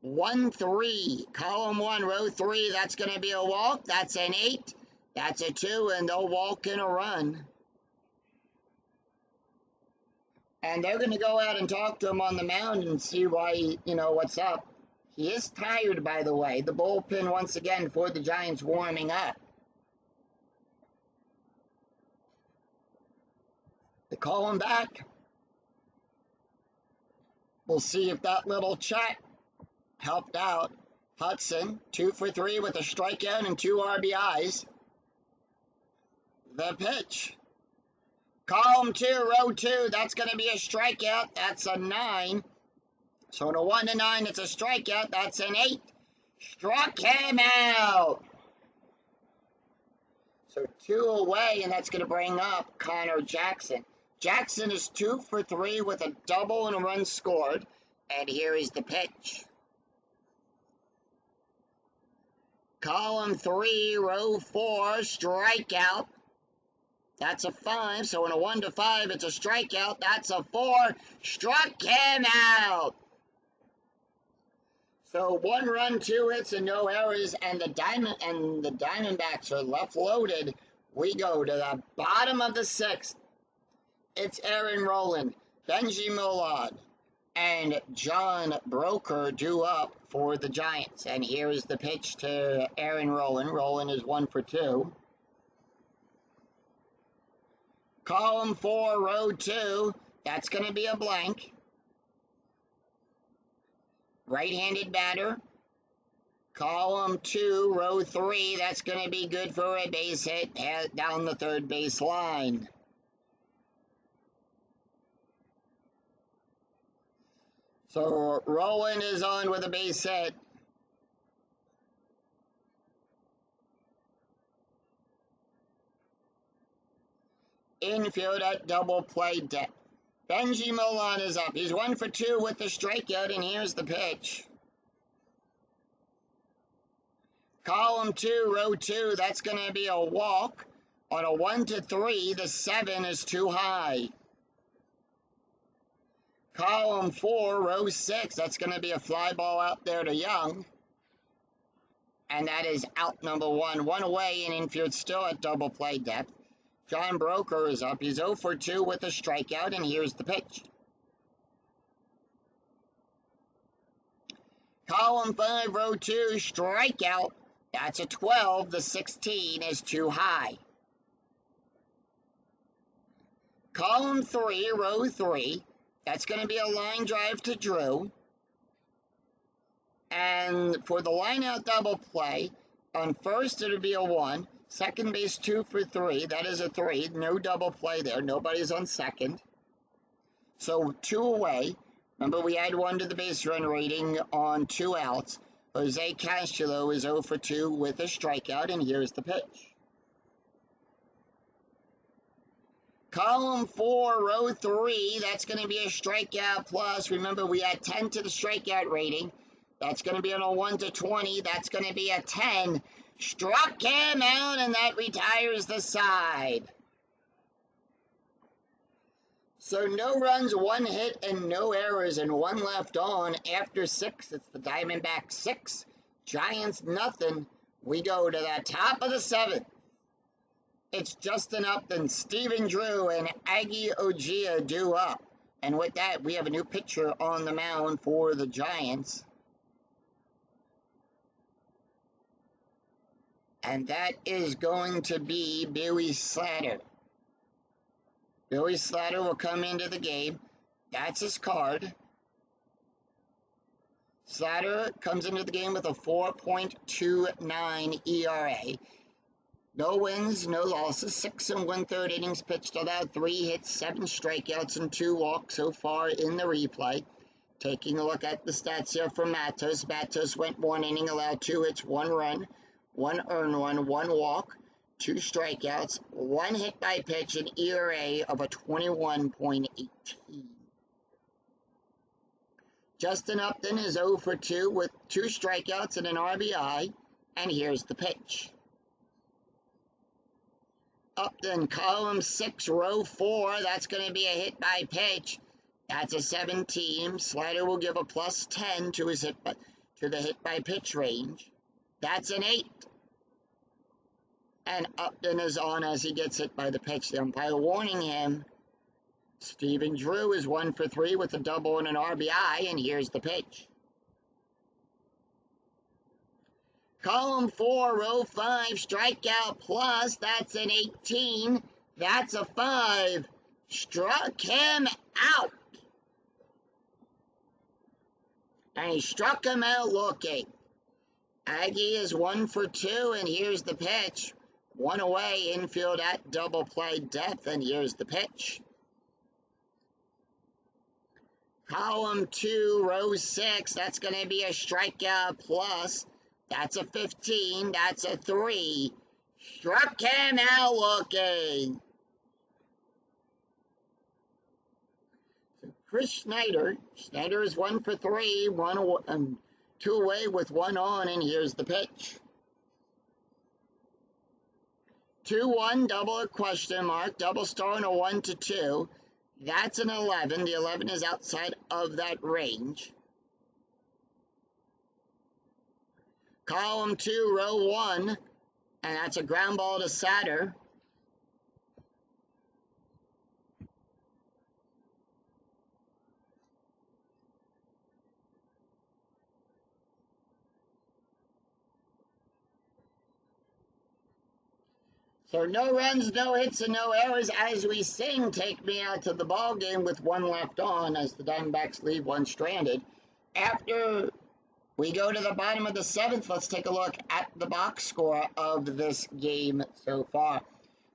1-3. Column 1, row 3. That's going to be a walk. That's an 8. That's a 2, and they'll walk and a run. And they're going to go out and talk to him on the mound and see why, what's up. He is tired, by the way. The bullpen, once again, for the Giants warming up. They call him back. We'll see if that little chat helped out. Hudson, 2 for 3 with a strikeout and 2 RBIs. The pitch. Column 2, row 2, that's going to be a strikeout. That's a 9. So in a 1-9, it's a strikeout. That's an 8. Struck him out. So 2 away, and that's going to bring up Connor Jackson. Jackson is 2 for 3 with a double and a run scored. And here is the pitch. Column 3, row 4, strikeout. That's a 5. So in a 1-5, it's a strikeout. That's a 4. Struck him out. So 1 run, 2 hits, and no errors, and the Diamondbacks are left loaded. We go to the bottom of the 6th. It's Aaron Rowland, Benji Millard, and John Broker due up for the Giants. And here is the pitch to Aaron Rowland. Rowland is 1 for 2. Column 4, row 2, that's going to be a blank. Right-handed batter. Column 2, row 3, that's going to be good for a base hit down the third base line. So Rowland is on with a base hit. Infield at double play depth. Benji Milan is up. He's 1 for 2 with the strikeout, and here's the pitch. Column 2, row 2, that's going to be a walk. On a 1-3, the 7 is too high. Column 4, row 6, that's going to be a fly ball out there to Young. And that is out number 1. 1 away, and infield still at double play depth. John Broker is up. He's 0 for 2 with a strikeout, and here's the pitch. Column 5, row 2, strikeout. That's a 12. The 16 is too high. Column 3, row 3, that's going to be a line drive to Drew. And for the line-out double play, on first it'll be a 1. Second base 2 for 3. That is a 3. No double play there. Nobody's on second. So 2 away. Remember, we had 1 to the base run rating on 2 outs. Jose Castro is 0 for 2 with a strikeout, and here's the pitch. Column 4, row 3, that's going to be a strikeout plus. Remember, we had 10 to the strikeout rating. That's going to be on a 1-20. That's going to be a 10. Struck him out, and that retires the side. So no runs, 1 hit, and no errors, and 1 left on. After 6, it's the Diamondbacks 6, Giants nothing. We go to the top of the 7th. It's Justin Upton, Stephen Drew, and Aggie Ojia due up. And with that, we have a new pitcher on the mound for the Giants. And that is going to be Billy Slater. Billy Slater will come into the game. That's his card. Slater comes into the game with a 4.29 ERA. No wins, no losses. 6 1/3 innings pitched, allowed 3 hits, 7 strikeouts, and 2 walks so far in the replay. Taking a look at the stats here for Matos. Matos went 1 inning, allowed 2 hits, 1 run, 1 earned run, 1 walk, 2 strikeouts, 1 hit by pitch, an ERA of a 21.18. Justin Upton is 0 for 2 with 2 strikeouts and an RBI, and here's the pitch. Upton, column 6, row 4, that's going to be a hit by pitch. That's a 17. Slider will give a +10 to his to the hit by pitch range. That's an 8. And Upton is on as he gets hit by the pitch. The umpire warning him. Stephen Drew is 1 for 3 with a double and an RBI, and here's the pitch. Column 4, row 5, strikeout plus, that's an 18. That's a 5. Struck him out. And he struck him out looking. Aggie is 1 for 2, and here's the pitch. 1 away, infield at double play depth, and here's the pitch. Column 2, row 6, that's going to be a strikeout plus. That's a 15, that's a 3. Struck him out looking. Chris Schneider is 1 for 3, 2 away with 1 on, and here's the pitch. 2-1, double a question mark, double star and a 1-2. That's an 11. The 11 is outside of that range. Column 2, row 1, and that's a ground ball to Satter. So no runs, no hits, and no errors as we sing Take Me Out to the Ball Game with 1 left on as the Diamondbacks leave 1 stranded. After we go to the bottom of the 7th, let's take a look at the box score of this game so far.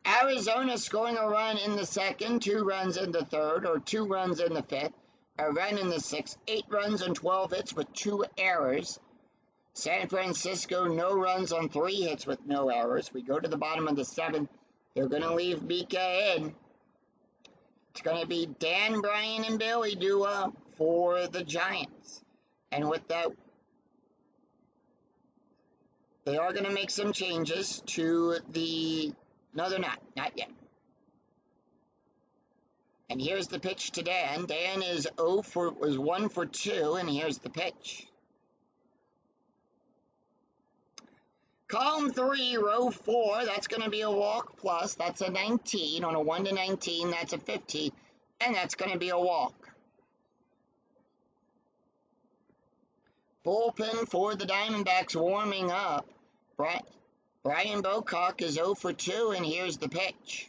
Arizona scoring a run in the 2nd, 2 runs in the 3rd, or 2 runs in the 5th, a run in the 6th, 8 runs and 12 hits with 2 errors. San Francisco, no runs on 3 hits with no errors. We go to the bottom of the 7th. They're going to leave Mika in. It's going to be Dan, Brian, and Billy Dua for the Giants. And with that, they are going to make some changes to the... No, they're not. Not yet. And here's the pitch to Dan. Dan is 1 for 2, and here's the pitch. Column 3, row 4, that's going to be a walk plus. That's a 19. On a 1 to 19, that's a 50. And that's going to be a walk. Bullpen for the Diamondbacks warming up. Brian Bocock is 0 for 2, and here's the pitch.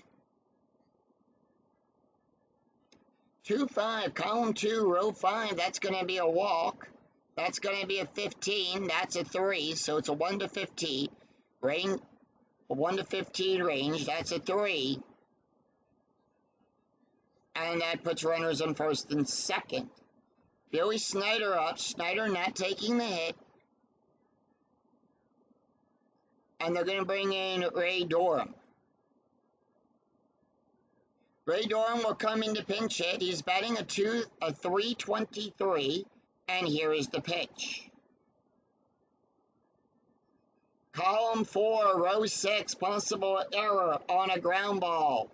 2-5, column 2, row 5, that's going to be a walk. That's going to be a 15. That's a 3, so it's a 1 to 15 range. A 1 to 15 range. That's a 3, and that puts runners on 1st and 2nd. Billy Snyder up. Snyder not taking the hit, and they're going to bring in Ray Durham. Ray Durham will come in to pinch hit. He's batting a 323. And here is the pitch. Column 4, row 6, possible error on a ground ball.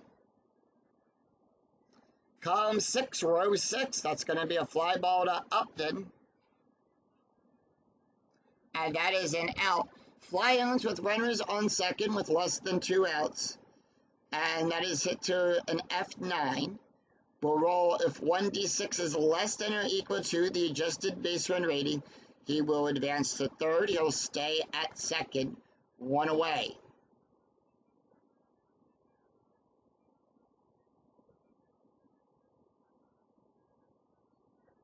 Column 6, row 6, that's going to be a fly ball to Upton. And that is an out. Fly owns with runners on 2nd with less than 2 outs. And that is hit to an F9. Will roll if 1d6 is less than or equal to the adjusted base run rating. He will advance to 3rd. He'll stay at 2nd, 1 away.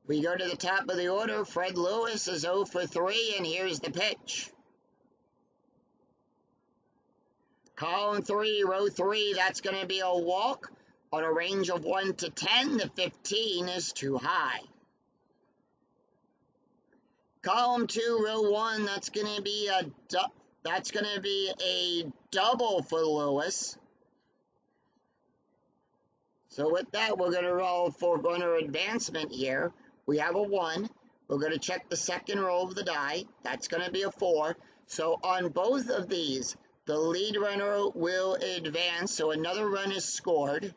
We go to the top of the order. Fred Lewis is 0 for 3, and here's the pitch. Column 3, row 3, that's going to be a walk. On a range of 1 to 10, the 15 is too high. Column 2, row 1, that's going to be a double for Lewis. So with that, we're going to roll for runner advancement here. We have a 1. We're going to check the second roll of the die. That's going to be a 4. So on both of these, the lead runner will advance, so another run is scored.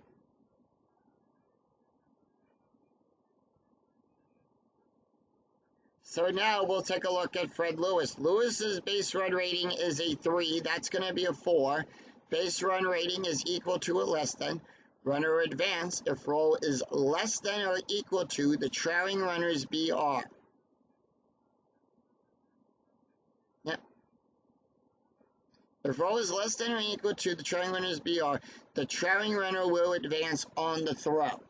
So now we'll take a look at Fred Lewis. Lewis's base run rating is a 3. That's going to be a 4. Base run rating is equal to or less than. Runner advance if roll is less than or equal to the trailing runner's BR. Yep. If roll is less than or equal to the trailing runner's BR, the trailing runner will advance on the throw.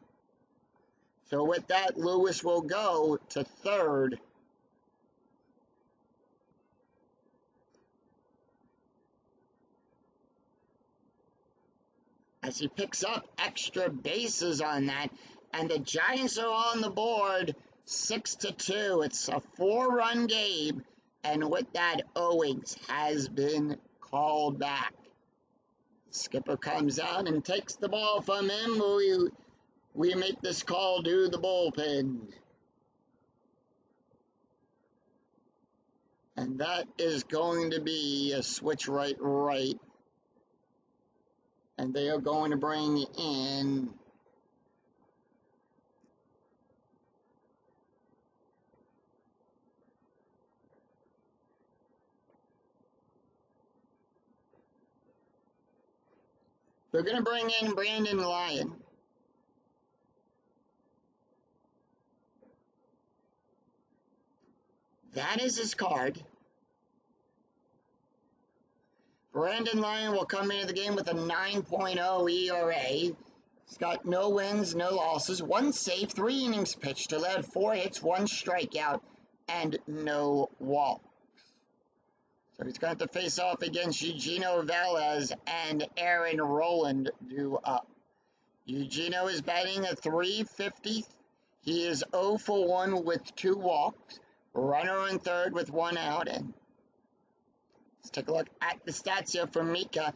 So with that, Lewis will go to third. As he picks up extra bases on that, and the Giants are on the board 6-2. It's a 4-run game, and with that, Owings has been called back. Skipper comes out and takes the ball from him. We make this call to the bullpen. And that is going to be a switch right. And they are going to bring in Brandon Lyon. That is his card. Brandon Lyon will come into the game with a 9.0 ERA. He's got no wins, no losses, 1 save, 3 innings pitched, allowed 4 hits, 1 strikeout, and no walks. So he's going to have to face off against Eugenio Velez and Aaron Rowland due up. Eugenio is batting a .350. He is 0 for 1 with 2 walks. Runner on third with 1 out. And let's take a look at the stats here for Mika.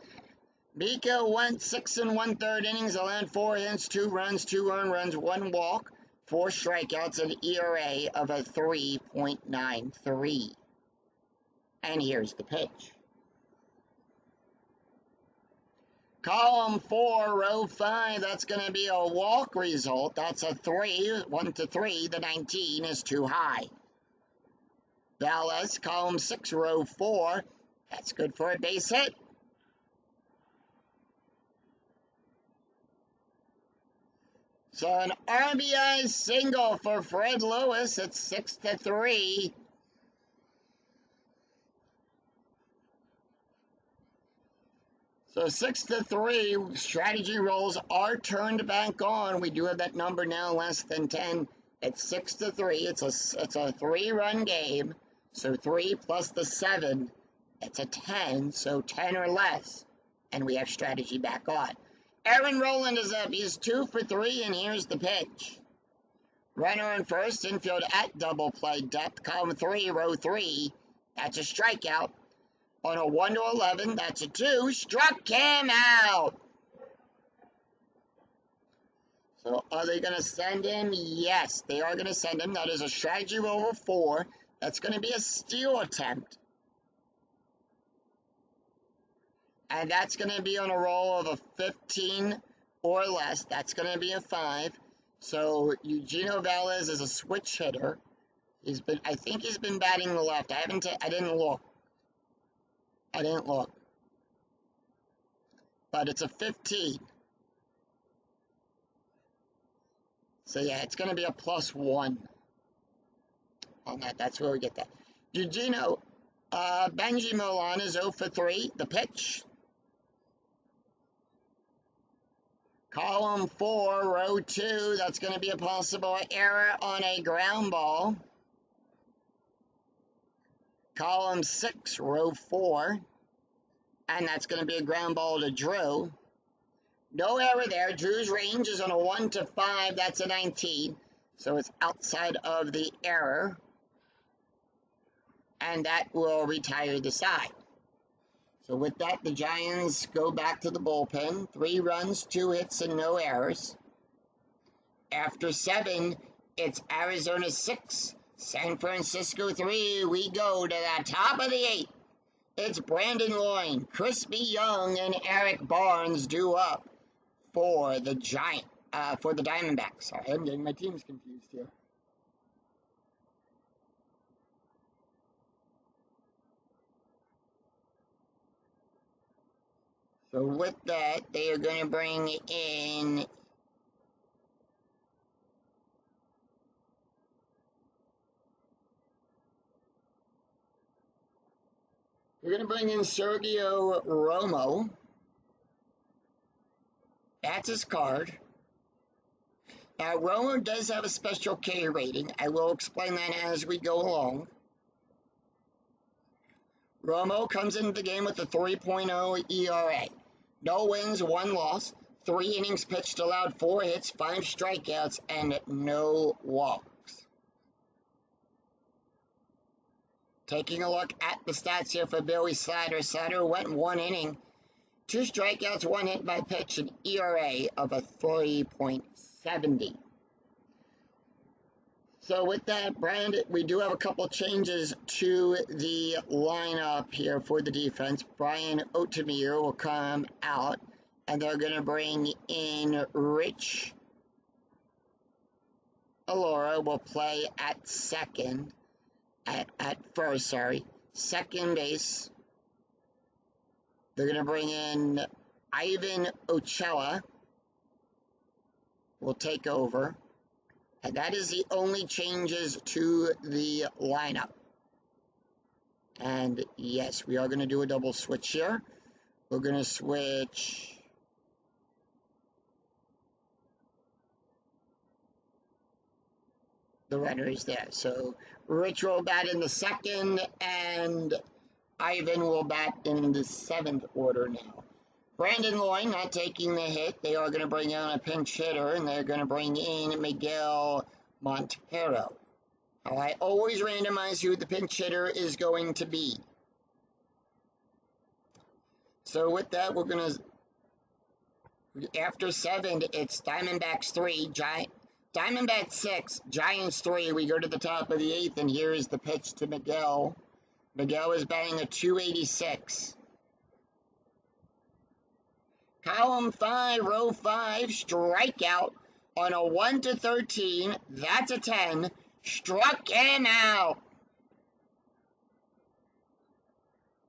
Mika went 6 1/3 innings, allowed 4 hits, 2 runs, 2 earned runs, 1 walk, 4 strikeouts, and an ERA of a 3.93. And here's the pitch. Column 4, row 5, that's going to be a walk result. That's a 3, 1 to 3. The 19 is too high. Velez, column 6, row 4. That's good for a base hit. So an RBI single for Fred Lewis. It's 6-3. So 6-3. Strategy rolls are turned back on. We do have that number now, less than 10. It's 6-3. It's a 3-run game. So 3 plus the 7. It's a 10. So 10 or less. And we have strategy back on. Aaron Rowland is up. He's 2 for 3, and here's the pitch. Runner on first, infield at double play depth. Column 3, row 3. That's a strikeout. On a 1 to 11, that's a 2. Struck him out. So are they going to send him? Yes, they are going to send him. That is a strategy roll of 4. That's going to be a steal attempt. And that's going to be on a roll of a 15 or less. That's going to be a 5. So Eugenio Velez is a switch hitter. I think he's been batting the left. I didn't look. But it's a 15. So yeah, it's going to be a +1 on that. That's where we get that. Eugenio, Benji Milan is 0 for 3. The pitch. Column 4, row 2, that's going to be a possible error on a ground ball. Column 6, row 4, And that's going to be a ground ball to Drew. No error there. Drew's range is on a 1 to 5. That's a 19. So it's outside of the error. And that will retire the side. So with that, the Giants go back to the bullpen. 3 runs, 2 hits, and no errors. After 7, it's Arizona 6, San Francisco 3. We go to the top of the 8th. It's Brandon Loyne, Crispy Young, and Eric Barnes due up for the Diamondbacks. Sorry, I'm getting my teams confused here. So with that, they are going to bring in Sergio Romo. That's his card. Now, Romo does have a special K rating. I will explain that as we go along. Romo comes into the game with a 3.0 ERA. No wins, 1 loss, 3 innings pitched, allowed 4 hits, 5 strikeouts, and no walks. Taking a look at the stats here for Billy Slater. Slater went 1 inning, 2 strikeouts, 1 hit by pitch, an ERA of a 3.70. So with that, Brand, we do have a couple changes to the lineup here for the defense. Brian Otemir will come out, and they're going to bring in Rich Alora will play at second. At first, sorry. Second base. They're going to bring in Ivan Ochoa. Will take over. And that is the only changes to the lineup. And yes, we are going to do a double switch here. We're going to switch the runners there. So Rich will bat in the second, and Ivan will bat in the 7th order now. Brandon Loyne not taking the hit. They are going to bring on a pinch hitter, and they're going to bring in Miguel Montero. Now, I always randomize who the pinch hitter is going to be. So with that, we're going to, after 7, it's Diamondbacks 3, Diamondbacks 6, Giants 3. We go to the top of the 8th, and here is the pitch to Miguel. Miguel is batting a 286. Column 5, row 5, strikeout on a 1 to 13. That's a 10. Struck him out.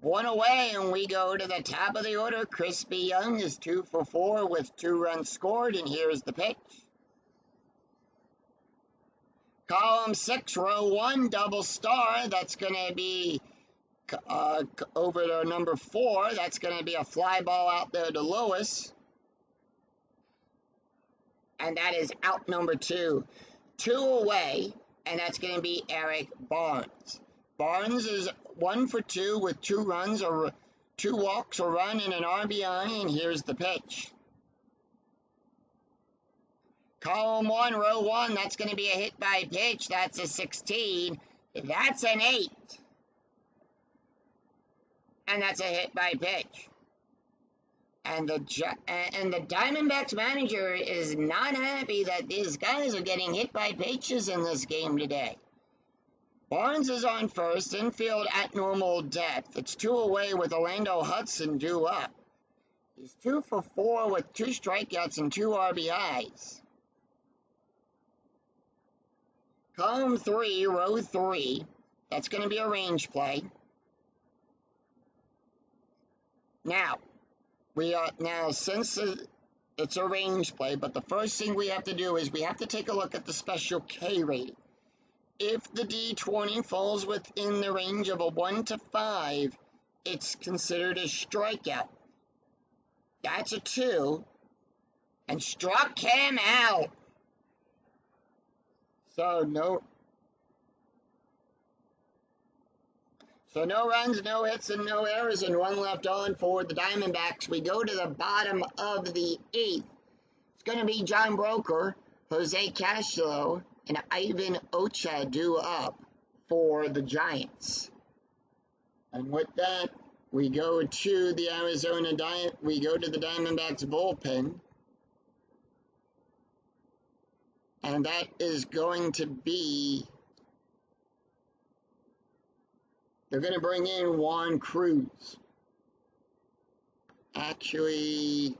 1 away, and we go to the top of the order. Crispy Young is 2 for 4 with 2 runs scored, and here's the pitch. Column 6, row 1, double star. That's going to be over to number 4. That's going to be a fly ball out there to Lewis. And that is out number 2. 2 away, and that's going to be Eric Barnes. Barnes is 1 for 2 with 2 runs, or 2 walks, a run, and an RBI, and here's the pitch. Column 1, row 1, that's going to be a hit by pitch. That's a 16. That's an 8. And that's a hit by pitch. And the Diamondbacks manager is not happy that these guys are getting hit by pitches in this game today. Barnes is on first, infield at normal depth. It's 2 away with Orlando Hudson due up. He's 2 for 4 with 2 strikeouts and 2 RBIs. Column 3, row 3, that's going to be a range play. Now, since it's a range play, but the first thing we have to do is we have to take a look at the special K rating. If the D20 falls within the range of a 1 to 5, it's considered a strikeout. That's a 2, and struck him out. So no runs, no hits, and no errors, and one left on for the Diamondbacks. We go to the bottom of the eighth. It's going to be John Broker, Jose Castillo, and Ivan Ocha due up for the Giants. And with that, we go to the Diamondbacks bullpen. And that is going to be, they're going to bring in Juan Cruz. Actually,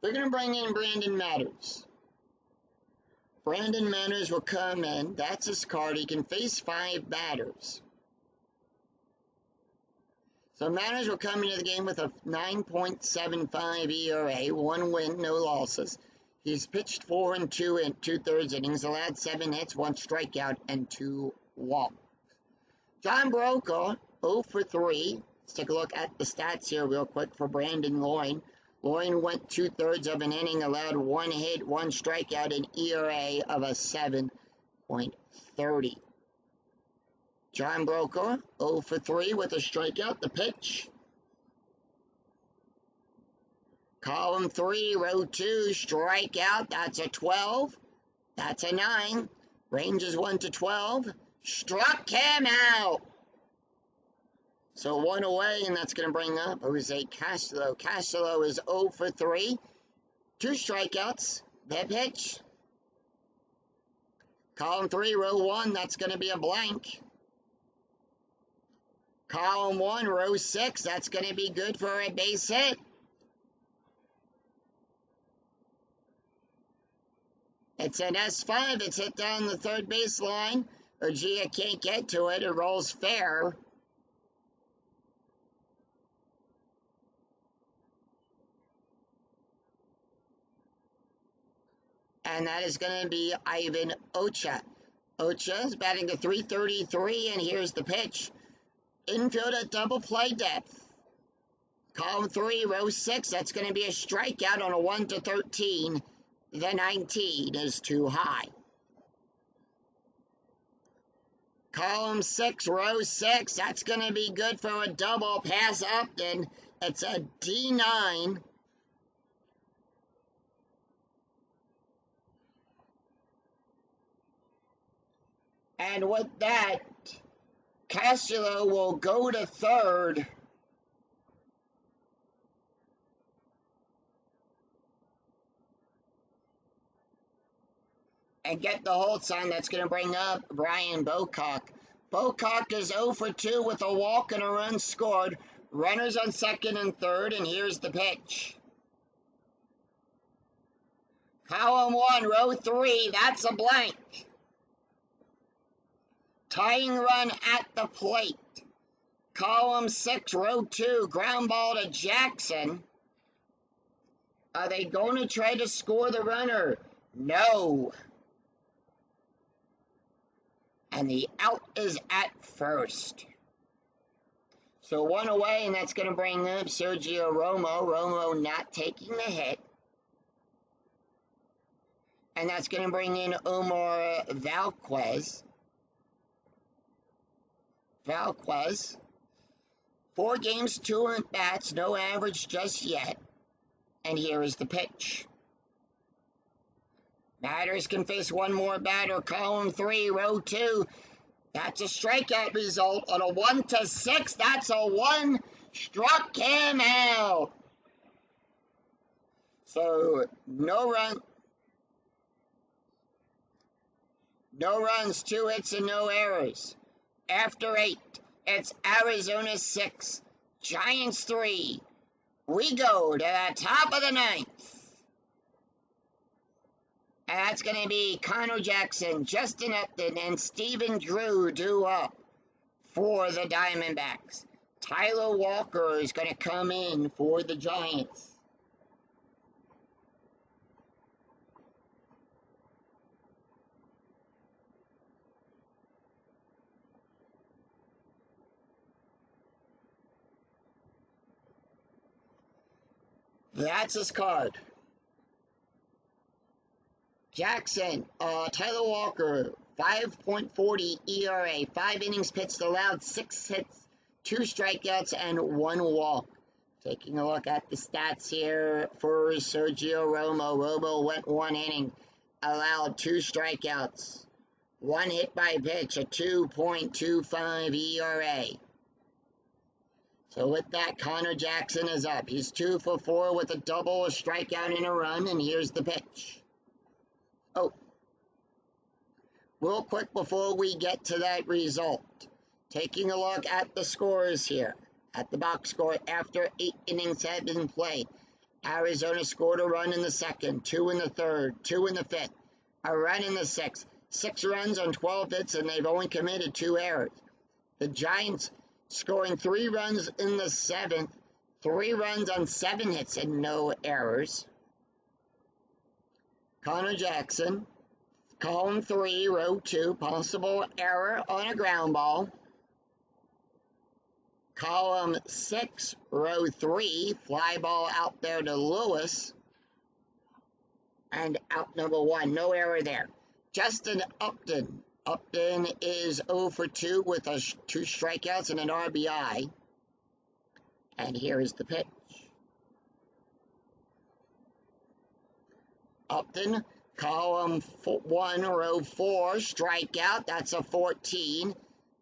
they're going to bring in Brandon Matters. Brandon Matters will come in. That's his card. He can face 5 batters. So Matters will come into the game with a 9.75 ERA, 1 win, no losses. He's pitched 4 and 2 2/3 innings, allowed 7 hits, 1 strikeout, and 2 walks. John Broker, 0 for 3. Let's take a look at the stats here real quick for Brandon Loyne. Loyne went 2/3 of an inning, allowed 1 hit, 1 strikeout, an ERA of a 7.30. John Broker, 0 for 3 with a strikeout. The pitch. Column 3, row 2, strikeout. That's a 12. That's a 9. Ranges 1 to 12. Struck him out. So 1 away, and that's going to bring up Jose Castillo. Castillo is 0 for 3. 2 strikeouts. The pitch. Column 3, row 1, that's going to be a blank. Column 1, row 6, that's going to be good for a base hit. It's an S5, it's hit down the third baseline. Urgia can't get to it, it rolls fair. And that is going to be Ivan Ocha. Ocha is batting to .333, and here's the pitch. Infield at double play depth. Column 3, row 6, that's going to be a strikeout on a 1 to 13. The 19 is too high. Column 6, row 6, that's going to be good for a double pass up, and it's a D9. And with that, Castillo will go to third. And get the hold sign. That's going to bring up Brian Bocock. Bocock is 0 for 2 with a walk and a run scored. Runners on second and third, and here's the pitch. Column 1, row 3, that's a blank. Tying run at the plate. Column 6, row 2, ground ball to Jackson. Are they going to try to score the runner? No. And the out is at first. So 1 away, and that's going to bring up Sergio Romo. Romo not taking the hit. And that's going to bring in Omar Valquez. 4 games, 2 at-bats, no average just yet. And here is the pitch. Matters can face 1 more batter. Column 3, row 2. That's a strikeout result on a 1 to 6. That's a 1. Struck him out. So no runs, 2 hits, and no errors. After 8, it's Arizona 6, Giants 3. We go to the top of the 9th. And that's going to be Connor Jackson, Justin Upton, and Stephen Drew due up for the Diamondbacks. Tyler Walker is going to come in for the Giants. That's his card. Jackson, Tyler Walker, 5.40 ERA, 5 innings pitched, allowed 6 hits, 2 strikeouts, and 1 walk. Taking a look at the stats here for Sergio Romo. Romo went 1 inning, allowed 2 strikeouts, 1 hit by pitch, a 2.25 ERA. So with that, Connor Jackson is up. He's 2 for 4 with a double, a strikeout, and a run, and here's the pitch. Oh, real quick before we get to that result, taking a look at the scores here, at the box score after 8 innings had been played. Arizona scored a run in the second, 2 in the third, 2 in the fifth, a run in the sixth, 6 runs on 12 hits, and they've only committed 2 errors. The Giants scoring 3 runs in the seventh, 3 runs on 7 hits and no errors. Connor Jackson, column 3, row 2, possible error on a ground ball. Column 6, row 3, fly ball out there to Lewis. And out number 1, no error there. Justin Upton. Upton is 0 for 2 with 2 strikeouts and an RBI. And here is the pitch. Upton, column 1, row 4, strikeout. That's a 14.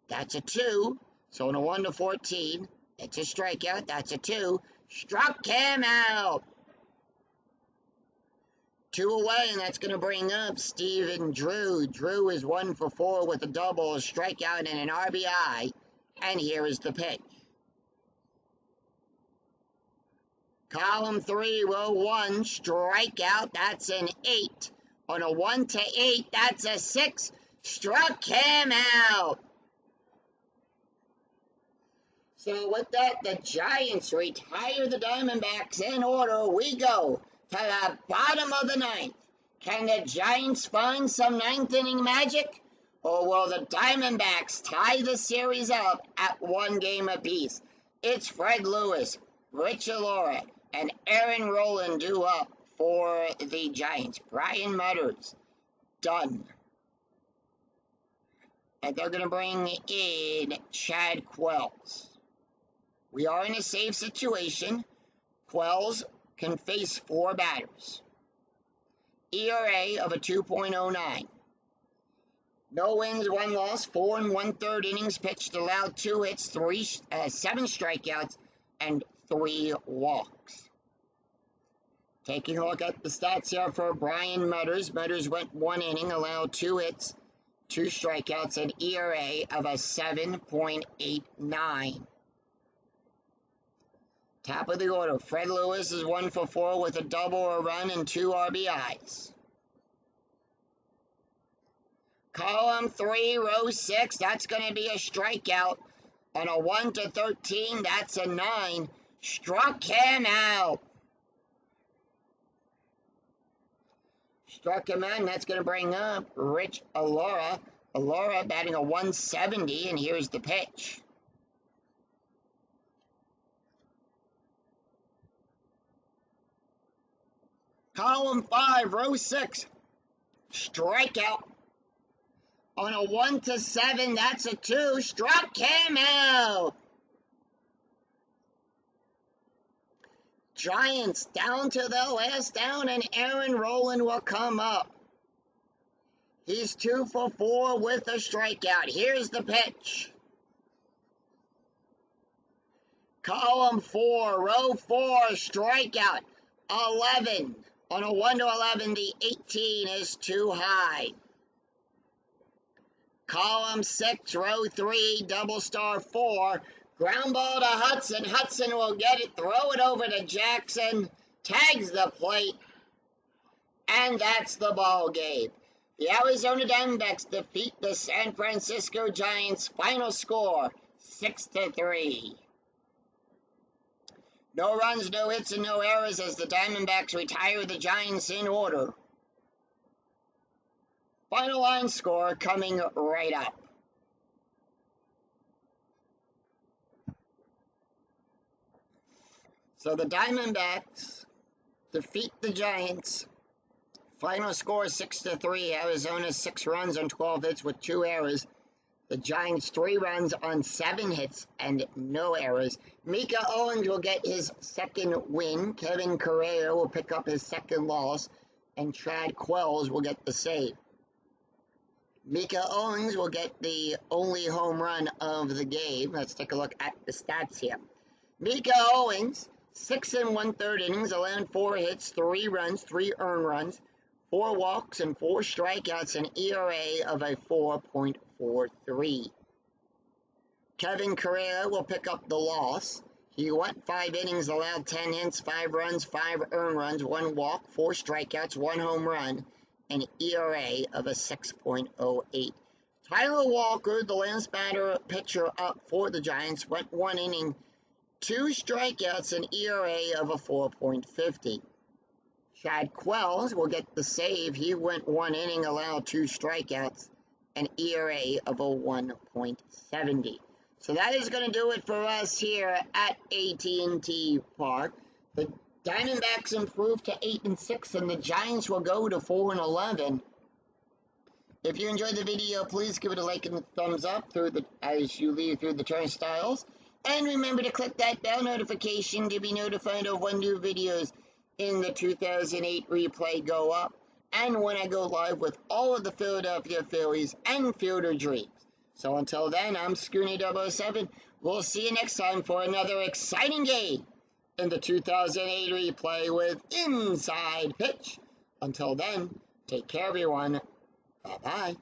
That's a 2. So in a 1 to 14, it's a strikeout. That's a 2. Struck him out. 2 away, and that's going to bring up Steven Drew. Drew is 1 for 4 with a double, a strikeout, and an RBI. And here is the pitch. Column 3, row 1, strikeout. That's an 8. On a 1 to 8, that's a 6. Struck him out. So with that, the Giants retire the Diamondbacks in order. We go to the bottom of the 9th. Can the Giants find some 9th inning magic? Or will the Diamondbacks tie the series up at 1 game apiece? It's Fred Lewis, Rich Alora, and Aaron Rowland due up for the Giants. Brian Mutters, done. And they're going to bring in Chad Quells. We are in a safe situation. Quells can face 4 batters. ERA of a 2.09. No wins, 1 loss, 4 1/3 innings pitched, allowed 2 hits, 7 strikeouts, and 3 walks. Taking a look at the stats here for Brian Mutters. Mutters went 1 inning, allowed 2 hits, 2 strikeouts, and ERA of a 7.89. Top of the order, Fred Lewis is 1 for 4 with a double, a run, and 2 RBIs. Column 3, row 6, that's going to be a strikeout. On a 1 to 13, that's a 9. Struck him out. Struck him out, and that's going to bring up Rich Alora. Alora batting a 170, and here's the pitch. Column 5, row 6, strikeout. On a 1 to 7, that's a 2. Struck him out. Giants down to the last down, and Aaron Rowland will come up. He's 2 for 4 with a strikeout. Here's the pitch. Column 4, row 4, strikeout. 11. On a 1 to 11, the 18 is too high. Column 6, row 3, double star 4. Ground ball to Hudson. Hudson will get it, throw it over to Jackson. Tags the plate. And that's the ball game. The Arizona Diamondbacks defeat the San Francisco Giants. Final score, 6-3. No runs, no hits, and no errors as the Diamondbacks retire the Giants in order. Final line score coming right up. So the Diamondbacks defeat the Giants Final score 6-3. Arizona 6 runs on 12 hits with 2 errors. The Giants 3 runs on 7 hits and no errors. Mika Owens will get his second win. Kevin Correa will pick up his second loss. And Chad Quells will get the save. Mika Owens will get the only home run of the game. Let's take a look at the stats here. Mika Owens, 6 1/3 innings, allowed 4 hits, 3 runs, 3 earned runs, 4 walks, and 4 strikeouts, an ERA of a 4.43. Kevin Correa will pick up the loss. He went 5 innings, allowed 10 hits, 5 runs, 5 earned runs, 1 walk, 4 strikeouts, 1 home run, an ERA of a 6.08. Tyler Walker, the last pitcher up for the Giants, went 1 inning, 2 strikeouts, an ERA of a 4.50. Chad Quells will get the save. He went 1 inning, allowed 2 strikeouts, an ERA of a 1.70. So that is going to do it for us here at AT&T Park. The Diamondbacks improved to 8-6, and the Giants will go to 4-11. If you enjoyed the video, please give it a like and a thumbs up as you leave through the turnstiles. And remember to click that bell notification to be notified of when new videos in the 2008 replay go up, and when I go live with all of the Philadelphia Phillies and Fielder Dreams. So until then, I'm Scooney007. We'll see you next time for another exciting game in the 2008 replay with Inside Pitch. Until then, take care, everyone. Bye-bye.